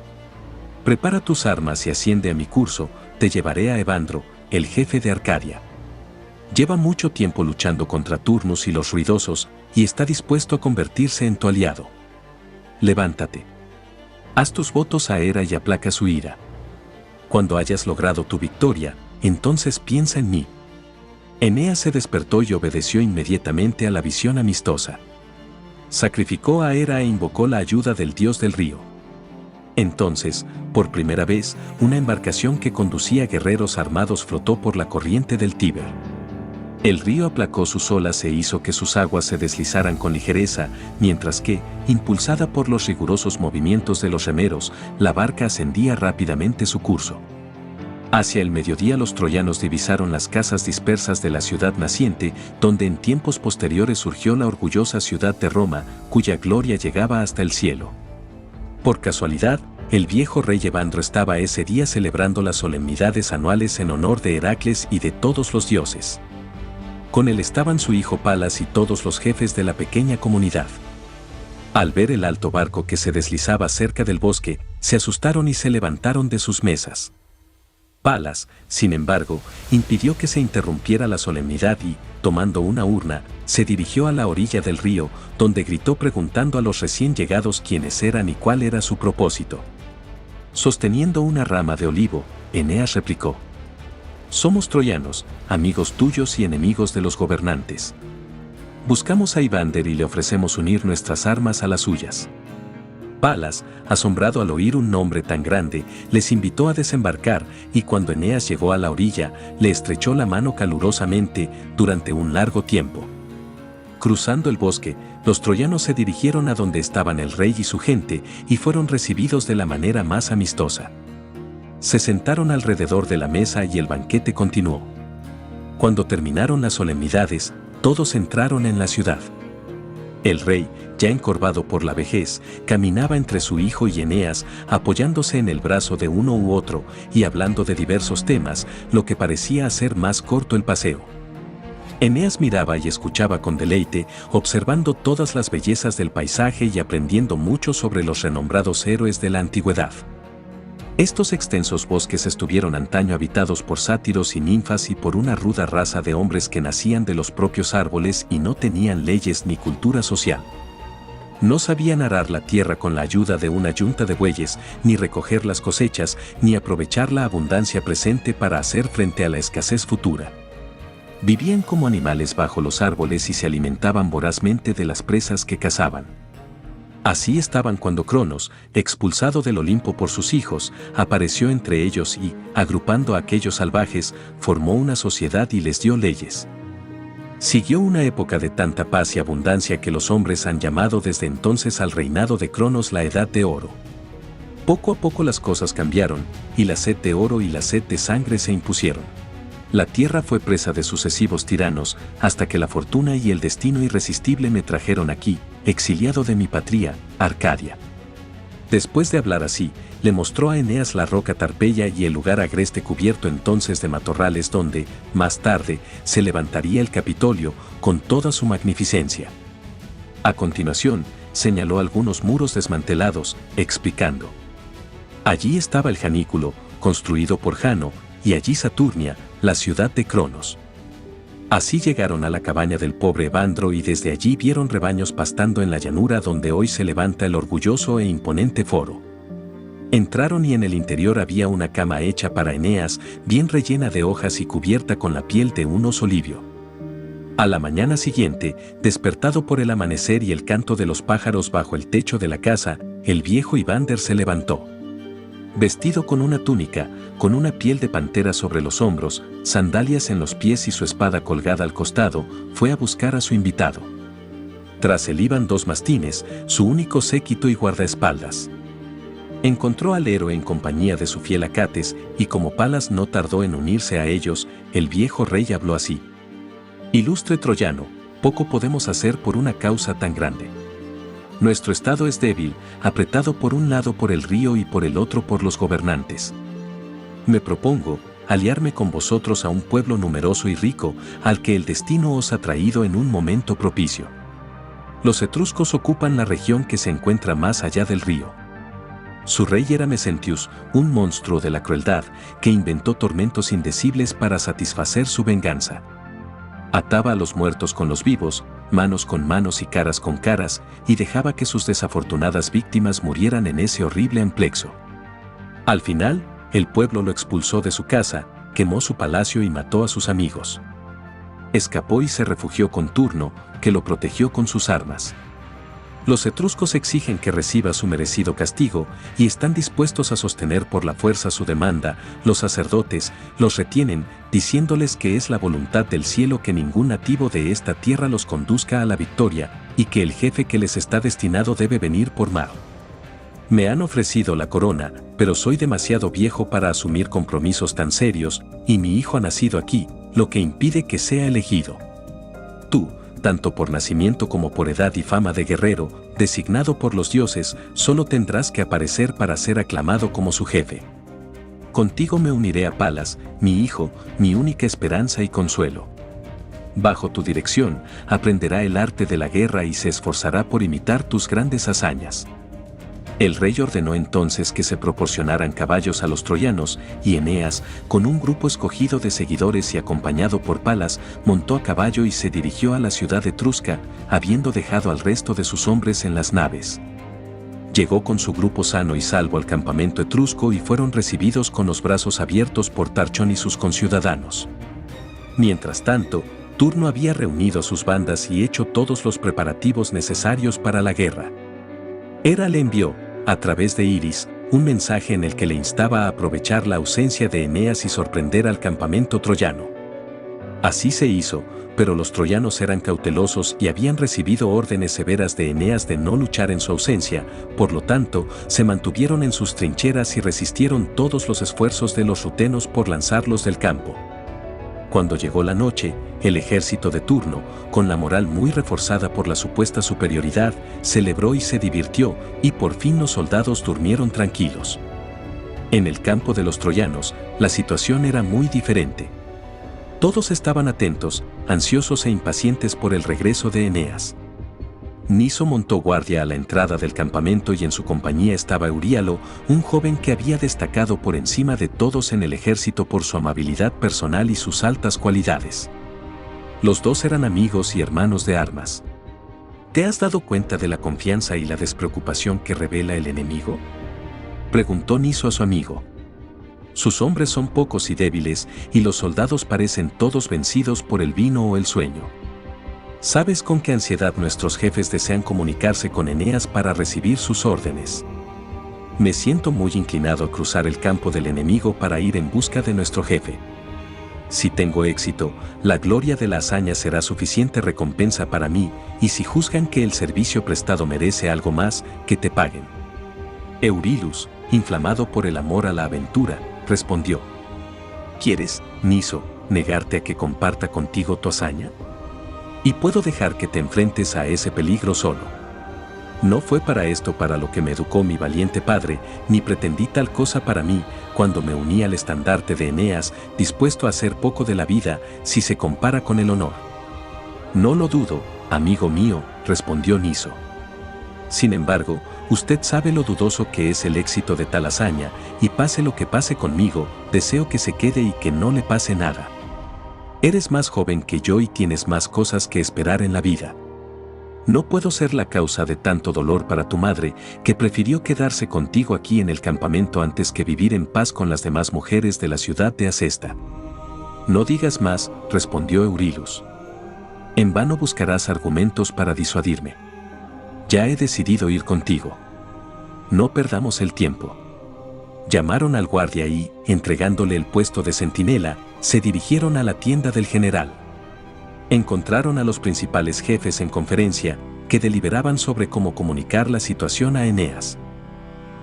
Prepara tus armas y asciende a mi curso, te llevaré a Evandro, el jefe de Arcadia. Lleva mucho tiempo luchando contra Turnus y los ruidosos, y está dispuesto a convertirse en tu aliado. Levántate. Haz tus votos a Hera y aplaca su ira. Cuando hayas logrado tu victoria, entonces piensa en mí». Eneas se despertó y obedeció inmediatamente a la visión amistosa. Sacrificó a Hera e invocó la ayuda del dios del río. Entonces, por primera vez, una embarcación que conducía guerreros armados flotó por la corriente del Tíber. El río aplacó sus olas e hizo que sus aguas se deslizaran con ligereza, mientras que, impulsada por los rigurosos movimientos de los remeros, la barca ascendía rápidamente su curso. Hacia el mediodía los troyanos divisaron las casas dispersas de la ciudad naciente, donde en tiempos posteriores surgió la orgullosa ciudad de Roma, cuya gloria llegaba hasta el cielo. Por casualidad, el viejo rey Evandro estaba ese día celebrando las solemnidades anuales en honor de Heracles y de todos los dioses. Con él estaban su hijo Palas y todos los jefes de la pequeña comunidad. Al ver el alto barco que se deslizaba cerca del bosque, se asustaron y se levantaron de sus mesas. Palas, sin embargo, impidió que se interrumpiera la solemnidad y, tomando una urna, se dirigió a la orilla del río, donde gritó preguntando a los recién llegados quiénes eran y cuál era su propósito. Sosteniendo una rama de olivo, Eneas replicó: «Somos troyanos, amigos tuyos y enemigos de los gobernantes. Buscamos a Ivander y le ofrecemos unir nuestras armas a las suyas». Palas, asombrado al oír un nombre tan grande, les invitó a desembarcar y cuando Eneas llegó a la orilla, le estrechó la mano calurosamente durante un largo tiempo. Cruzando el bosque, los troyanos se dirigieron a donde estaban el rey y su gente y fueron recibidos de la manera más amistosa. Se sentaron alrededor de la mesa y el banquete continuó. Cuando terminaron las solemnidades, todos entraron en la ciudad. El rey, ya encorvado por la vejez, caminaba entre su hijo y Eneas, apoyándose en el brazo de uno u otro y hablando de diversos temas, lo que parecía hacer más corto el paseo. Eneas miraba y escuchaba con deleite, observando todas las bellezas del paisaje y aprendiendo mucho sobre los renombrados héroes de la antigüedad. Estos extensos bosques estuvieron antaño habitados por sátiros y ninfas y por una ruda raza de hombres que nacían de los propios árboles y no tenían leyes ni cultura social. No sabían arar la tierra con la ayuda de una yunta de bueyes, ni recoger las cosechas, ni aprovechar la abundancia presente para hacer frente a la escasez futura. Vivían como animales bajo los árboles y se alimentaban vorazmente de las presas que cazaban. Así estaban cuando Cronos, expulsado del Olimpo por sus hijos, apareció entre ellos y, agrupando a aquellos salvajes, formó una sociedad y les dio leyes. Siguió una época de tanta paz y abundancia que los hombres han llamado desde entonces al reinado de Cronos la Edad de Oro. Poco a poco las cosas cambiaron, y la sed de oro y la sed de sangre se impusieron. La tierra fue presa de sucesivos tiranos, hasta que la fortuna y el destino irresistible me trajeron aquí, exiliado de mi patria, Arcadia. Después de hablar así, le mostró a Eneas la roca Tarpeya y el lugar agreste cubierto entonces de matorrales donde, más tarde, se levantaría el Capitolio con toda su magnificencia. A continuación, señaló algunos muros desmantelados, explicando: allí estaba el Janículo, construido por Jano, y allí Saturnia, la ciudad de Cronos. Así llegaron a la cabaña del pobre Evandro y desde allí vieron rebaños pastando en la llanura donde hoy se levanta el orgulloso e imponente foro. Entraron y en el interior había una cama hecha para Eneas, bien rellena de hojas y cubierta con la piel de un oso libio. A la mañana siguiente, despertado por el amanecer y el canto de los pájaros bajo el techo de la casa, el viejo Ivander se levantó. Vestido con una túnica, con una piel de pantera sobre los hombros, sandalias en los pies y su espada colgada al costado, fue a buscar a su invitado. Tras él iban dos mastines, su único séquito y guardaespaldas. Encontró al héroe en compañía de su fiel Acates, y como Palas no tardó en unirse a ellos, el viejo rey habló así: «Ilustre troyano, poco podemos hacer por una causa tan grande. Nuestro estado es débil, apretado por un lado por el río y por el otro por los gobernantes. Me propongo aliarme con vosotros a un pueblo numeroso y rico, al que el destino os ha traído en un momento propicio. Los etruscos ocupan la región que se encuentra más allá del río. Su rey era Mesentius, un monstruo de la crueldad, que inventó tormentos indecibles para satisfacer su venganza. Ataba a los muertos con los vivos, manos con manos y caras con caras, y dejaba que sus desafortunadas víctimas murieran en ese horrible amplexo. Al final, el pueblo lo expulsó de su casa, quemó su palacio y mató a sus amigos. Escapó y se refugió con Turno, que lo protegió con sus armas. Los etruscos exigen que reciba su merecido castigo y están dispuestos a sostener por la fuerza su demanda. Los sacerdotes los retienen, diciéndoles que es la voluntad del cielo que ningún nativo de esta tierra los conduzca a la victoria y que el jefe que les está destinado debe venir por mar. Me han ofrecido la corona, pero soy demasiado viejo para asumir compromisos tan serios, y mi hijo ha nacido aquí, lo que impide que sea elegido. Tú, tanto por nacimiento como por edad y fama de guerrero, designado por los dioses, solo tendrás que aparecer para ser aclamado como su jefe. Contigo me uniré a Palas, mi hijo, mi única esperanza y consuelo. Bajo tu dirección, aprenderá el arte de la guerra y se esforzará por imitar tus grandes hazañas. El rey ordenó entonces que se proporcionaran caballos a los troyanos, y Eneas, con un grupo escogido de seguidores y acompañado por Palas, montó a caballo y se dirigió a la ciudad etrusca, habiendo dejado al resto de sus hombres en las naves. Llegó con su grupo sano y salvo al campamento etrusco y fueron recibidos con los brazos abiertos por Tarchón y sus conciudadanos. Mientras tanto, Turno había reunido a sus bandas y hecho todos los preparativos necesarios para la guerra. Hera le envió, a través de Iris, un mensaje en el que le instaba a aprovechar la ausencia de Eneas y sorprender al campamento troyano. Así se hizo, pero los troyanos eran cautelosos y habían recibido órdenes severas de Eneas de no luchar en su ausencia, por lo tanto, se mantuvieron en sus trincheras y resistieron todos los esfuerzos de los rutenos por lanzarlos del campo. Cuando llegó la noche, el ejército de Turno, con la moral muy reforzada por la supuesta superioridad, celebró y se divirtió, y por fin los soldados durmieron tranquilos. En el campo de los troyanos, la situación era muy diferente. Todos estaban atentos, ansiosos e impacientes por el regreso de Eneas. Niso montó guardia a la entrada del campamento y en su compañía estaba Euríalo, un joven que había destacado por encima de todos en el ejército por su amabilidad personal y sus altas cualidades. Los dos eran amigos y hermanos de armas. ¿Te has dado cuenta de la confianza y la despreocupación que revela el enemigo?, preguntó Niso a su amigo. Sus hombres son pocos y débiles, y los soldados parecen todos vencidos por el vino o el sueño. ¿Sabes con qué ansiedad nuestros jefes desean comunicarse con Eneas para recibir sus órdenes? Me siento muy inclinado a cruzar el campo del enemigo para ir en busca de nuestro jefe. Si tengo éxito, la gloria de la hazaña será suficiente recompensa para mí, y si juzgan que el servicio prestado merece algo más, que te paguen. Eurilus, inflamado por el amor a la aventura, respondió: ¿Quieres, Niso, negarte a que comparta contigo tu hazaña? Y puedo dejar que te enfrentes a ese peligro solo. No fue para esto para lo que me educó mi valiente padre, ni pretendí tal cosa para mí, cuando me uní al estandarte de Eneas, dispuesto a hacer poco de la vida, si se compara con el honor. No lo dudo, amigo mío, respondió Niso. Sin embargo, usted sabe lo dudoso que es el éxito de tal hazaña, y pase lo que pase conmigo, deseo que se quede y que no le pase nada. Eres más joven que yo y tienes más cosas que esperar en la vida. No puedo ser la causa de tanto dolor para tu madre, que prefirió quedarse contigo aquí en el campamento antes que vivir en paz con las demás mujeres de la ciudad de Acesta. No digas más, respondió Eurilus. En vano buscarás argumentos para disuadirme. Ya he decidido ir contigo. No perdamos el tiempo. Llamaron al guardia y, entregándole el puesto de centinela, se dirigieron a la tienda del general. Encontraron a los principales jefes en conferencia, que deliberaban sobre cómo comunicar la situación a Eneas.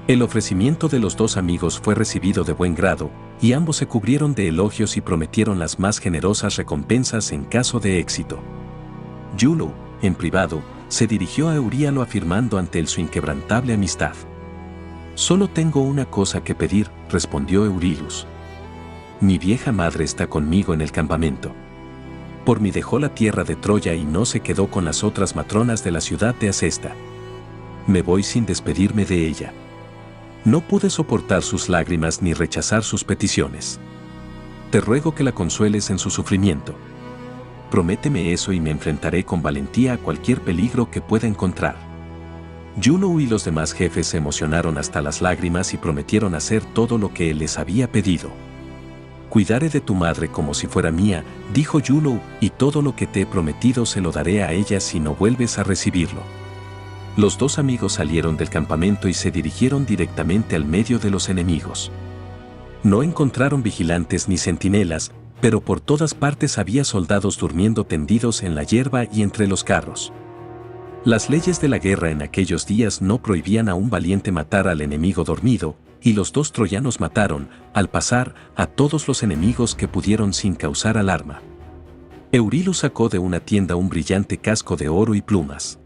El ofrecimiento de los dos amigos fue recibido de buen grado, y ambos se cubrieron de elogios y prometieron las más generosas recompensas en caso de éxito. Iulo, en privado, se dirigió a Euríalo afirmando ante él su inquebrantable amistad. «Solo tengo una cosa que pedir», respondió Eurilus. «Mi vieja madre está conmigo en el campamento. Por mí dejó la tierra de Troya y no se quedó con las otras matronas de la ciudad de Acesta. Me voy sin despedirme de ella. No pude soportar sus lágrimas ni rechazar sus peticiones. Te ruego que la consueles en su sufrimiento. Prométeme eso y me enfrentaré con valentía a cualquier peligro que pueda encontrar». Iulo y los demás jefes se emocionaron hasta las lágrimas y prometieron hacer todo lo que él les había pedido. «Cuidaré de tu madre como si fuera mía», dijo Iulo, «y todo lo que te he prometido se lo daré a ella si no vuelves a recibirlo». Los dos amigos salieron del campamento y se dirigieron directamente al medio de los enemigos. No encontraron vigilantes ni centinelas, pero por todas partes había soldados durmiendo tendidos en la hierba y entre los carros. Las leyes de la guerra en aquellos días no prohibían a un valiente matar al enemigo dormido, y los dos troyanos mataron, al pasar, a todos los enemigos que pudieron sin causar alarma. Eurilus sacó de una tienda un brillante casco de oro y plumas.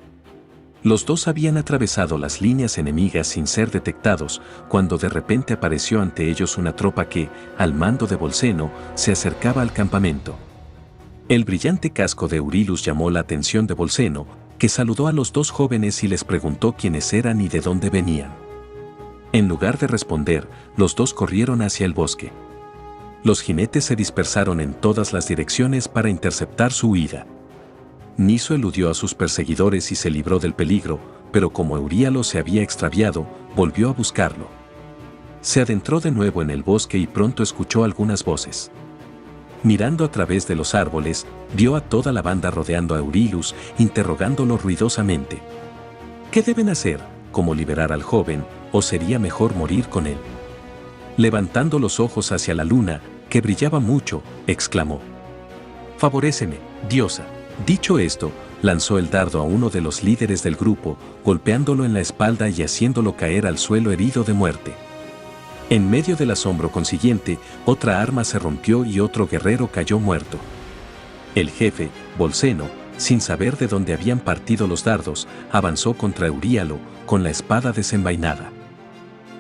Los dos habían atravesado las líneas enemigas sin ser detectados, cuando de repente apareció ante ellos una tropa que, al mando de Bolseno, se acercaba al campamento. El brillante casco de Eurilus llamó la atención de Bolseno, que saludó a los dos jóvenes y les preguntó quiénes eran y de dónde venían. En lugar de responder, los dos corrieron hacia el bosque. Los jinetes se dispersaron en todas las direcciones para interceptar su huida. Niso eludió a sus perseguidores y se libró del peligro, pero como Euríalo se había extraviado, volvió a buscarlo. Se adentró de nuevo en el bosque y pronto escuchó algunas voces. Mirando a través de los árboles, vio a toda la banda rodeando a Eurilus, interrogándolo ruidosamente. ¿Qué deben hacer? ¿Cómo liberar al joven, o sería mejor morir con él? Levantando los ojos hacia la luna, que brillaba mucho, exclamó: «Favoréceme, diosa». Dicho esto, lanzó el dardo a uno de los líderes del grupo, golpeándolo en la espalda y haciéndolo caer al suelo herido de muerte. En medio del asombro consiguiente, otra arma se rompió y otro guerrero cayó muerto. El jefe, Bolseno, sin saber de dónde habían partido los dardos, avanzó contra Euríalo, con la espada desenvainada.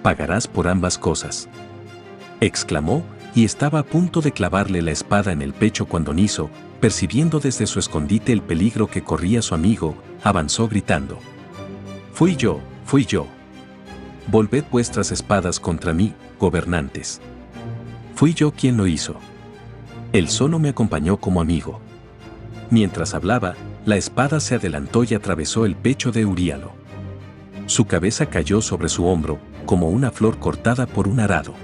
«Pagarás por ambas cosas», exclamó, y estaba a punto de clavarle la espada en el pecho cuando Niso, percibiendo desde su escondite el peligro que corría su amigo, avanzó gritando: «Fui yo, fui yo. Volved vuestras espadas contra mí, gobernantes. Fui yo quien lo hizo. Él solo me acompañó como amigo». Mientras hablaba, la espada se adelantó y atravesó el pecho de Euríalo. Su cabeza cayó sobre su hombro, como una flor cortada por un arado.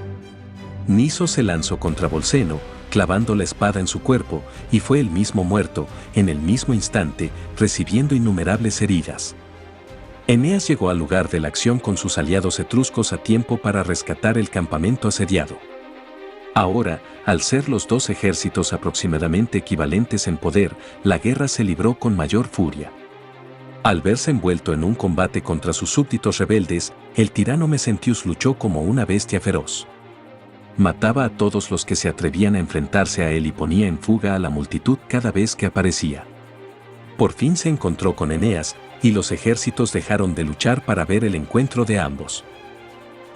Niso se lanzó contra Bolseno, clavando la espada en su cuerpo, y fue él mismo muerto, en el mismo instante, recibiendo innumerables heridas. Eneas llegó al lugar de la acción con sus aliados etruscos a tiempo para rescatar el campamento asediado. Ahora, al ser los dos ejércitos aproximadamente equivalentes en poder, la guerra se libró con mayor furia. Al verse envuelto en un combate contra sus súbditos rebeldes, el tirano Mesentius luchó como una bestia feroz. Mataba a todos los que se atrevían a enfrentarse a él y ponía en fuga a la multitud cada vez que aparecía. Por fin se encontró con Eneas, y los ejércitos dejaron de luchar para ver el encuentro de ambos.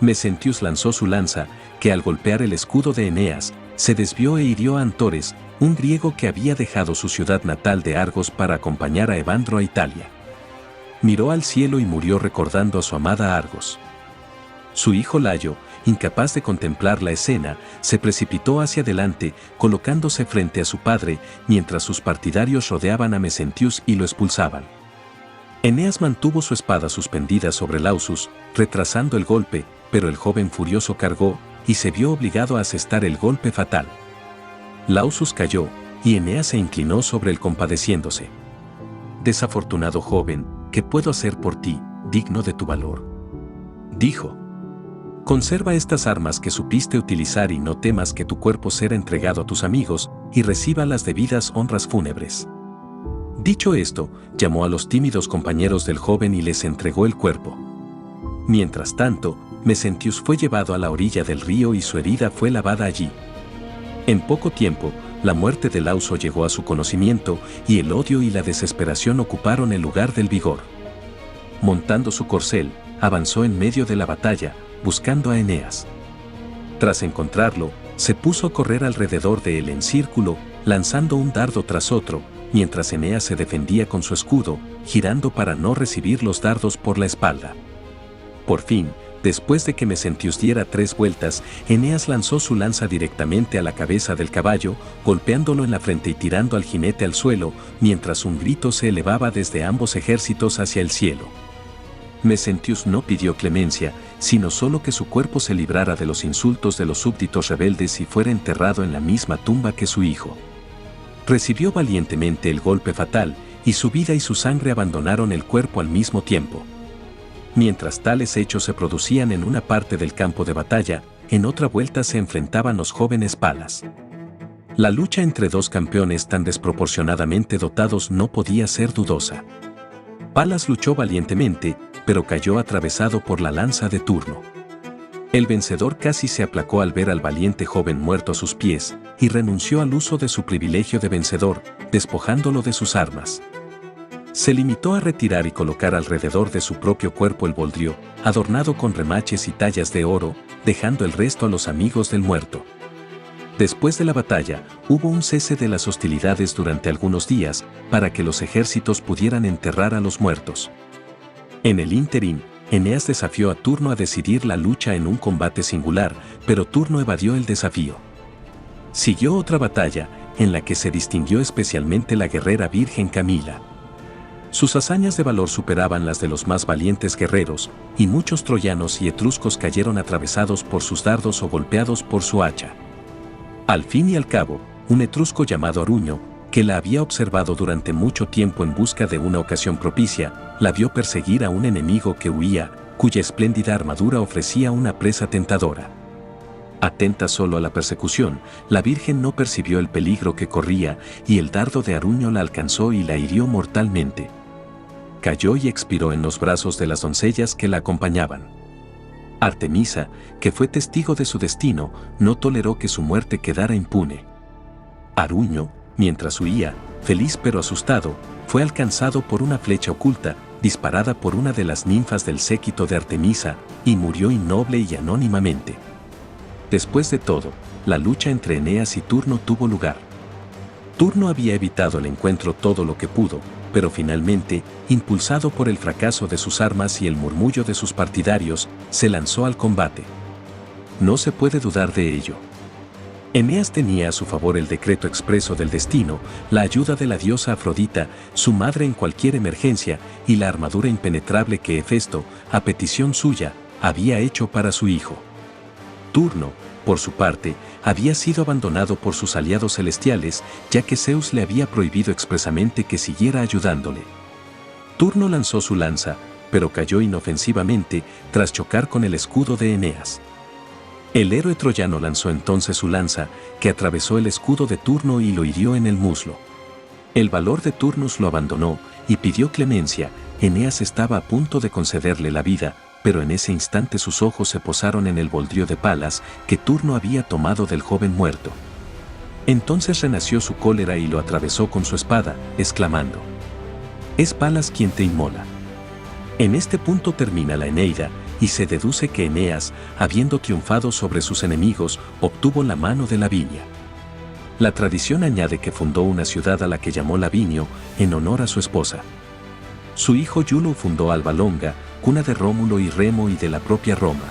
Mesentius lanzó su lanza, que al golpear el escudo de Eneas, se desvió e hirió a Antores, un griego que había dejado su ciudad natal de Argos para acompañar a Evandro a Italia. Miró al cielo y murió recordando a su amada Argos. Su hijo Layo, incapaz de contemplar la escena, se precipitó hacia adelante, colocándose frente a su padre, mientras sus partidarios rodeaban a Mesentius y lo expulsaban. Eneas mantuvo su espada suspendida sobre Lausus, retrasando el golpe, pero el joven furioso cargó, y se vio obligado a asestar el golpe fatal. Lausus cayó, y Eneas se inclinó sobre él compadeciéndose. «Desafortunado joven, ¿qué puedo hacer por ti, digno de tu valor?», dijo. «Conserva estas armas que supiste utilizar y no temas que tu cuerpo será entregado a tus amigos y reciba las debidas honras fúnebres». Dicho esto, llamó a los tímidos compañeros del joven y les entregó el cuerpo. Mientras tanto, Mesentius fue llevado a la orilla del río y su herida fue lavada allí. En poco tiempo, la muerte de Lauso llegó a su conocimiento y el odio y la desesperación ocuparon el lugar del vigor. Montando su corcel, avanzó en medio de la batalla, buscando a Eneas. Tras encontrarlo, se puso a correr alrededor de él en círculo, lanzando un dardo tras otro, mientras Eneas se defendía con su escudo, girando para no recibir los dardos por la espalda. Por fin, después de que Mesentius diera 3 vueltas, Eneas lanzó su lanza directamente a la cabeza del caballo, golpeándolo en la frente y tirando al jinete al suelo, mientras un grito se elevaba desde ambos ejércitos hacia el cielo. Mesentius no pidió clemencia, sino solo que su cuerpo se librara de los insultos de los súbditos rebeldes y fuera enterrado en la misma tumba que su hijo. Recibió valientemente el golpe fatal, y su vida y su sangre abandonaron el cuerpo al mismo tiempo. Mientras tales hechos se producían en una parte del campo de batalla, en otra vuelta se enfrentaban los jóvenes Palas. La lucha entre dos campeones tan desproporcionadamente dotados no podía ser dudosa. Palas luchó valientemente, pero cayó atravesado por la lanza de turno. El vencedor casi se aplacó al ver al valiente joven muerto a sus pies, y renunció al uso de su privilegio de vencedor, despojándolo de sus armas. Se limitó a retirar y colocar alrededor de su propio cuerpo el boldrio, adornado con remaches y tallas de oro, dejando el resto a los amigos del muerto. Después de la batalla, hubo un cese de las hostilidades durante algunos días para que los ejércitos pudieran enterrar a los muertos. En el ínterin, Eneas desafió a Turno a decidir la lucha en un combate singular, pero Turno evadió el desafío. Siguió otra batalla, en la que se distinguió especialmente la guerrera virgen Camila. Sus hazañas de valor superaban las de los más valientes guerreros, y muchos troyanos y etruscos cayeron atravesados por sus dardos o golpeados por su hacha. Al fin y al cabo, un etrusco llamado Aruño, que la había observado durante mucho tiempo en busca de una ocasión propicia, la vio perseguir a un enemigo que huía, cuya espléndida armadura ofrecía una presa tentadora. Atenta solo a la persecución, la Virgen no percibió el peligro que corría, y el dardo de Aruño la alcanzó y la hirió mortalmente. Cayó y expiró en los brazos de las doncellas que la acompañaban. Artemisa, que fue testigo de su destino, no toleró que su muerte quedara impune. Aruño, mientras huía, feliz pero asustado, fue alcanzado por una flecha oculta, disparada por una de las ninfas del séquito de Artemisa, y murió innoble y anónimamente. Después de todo, la lucha entre Eneas y Turno tuvo lugar. Turno había evitado el encuentro todo lo que pudo, pero finalmente, impulsado por el fracaso de sus armas y el murmullo de sus partidarios, se lanzó al combate. No se puede dudar de ello. Eneas tenía a su favor el decreto expreso del destino, la ayuda de la diosa Afrodita, su madre en cualquier emergencia, y la armadura impenetrable que Hefesto, a petición suya, había hecho para su hijo. Turno, por su parte, había sido abandonado por sus aliados celestiales, ya que Zeus le había prohibido expresamente que siguiera ayudándole. Turno lanzó su lanza, pero cayó inofensivamente tras chocar con el escudo de Eneas. El héroe troyano lanzó entonces su lanza, que atravesó el escudo de Turno y lo hirió en el muslo. El valor de Turnus lo abandonó y pidió clemencia. Eneas estaba a punto de concederle la vida, pero en ese instante sus ojos se posaron en el baldrío de Palas que Turno había tomado del joven muerto. Entonces renació su cólera y lo atravesó con su espada, exclamando: «Es Palas quien te inmola». En este punto termina la Eneida, y se deduce que Eneas, habiendo triunfado sobre sus enemigos, obtuvo la mano de Lavinia. La tradición añade que fundó una ciudad a la que llamó Lavinio, en honor a su esposa. Su hijo Iulo fundó Alba Longa, cuna de Rómulo y Remo y de la propia Roma.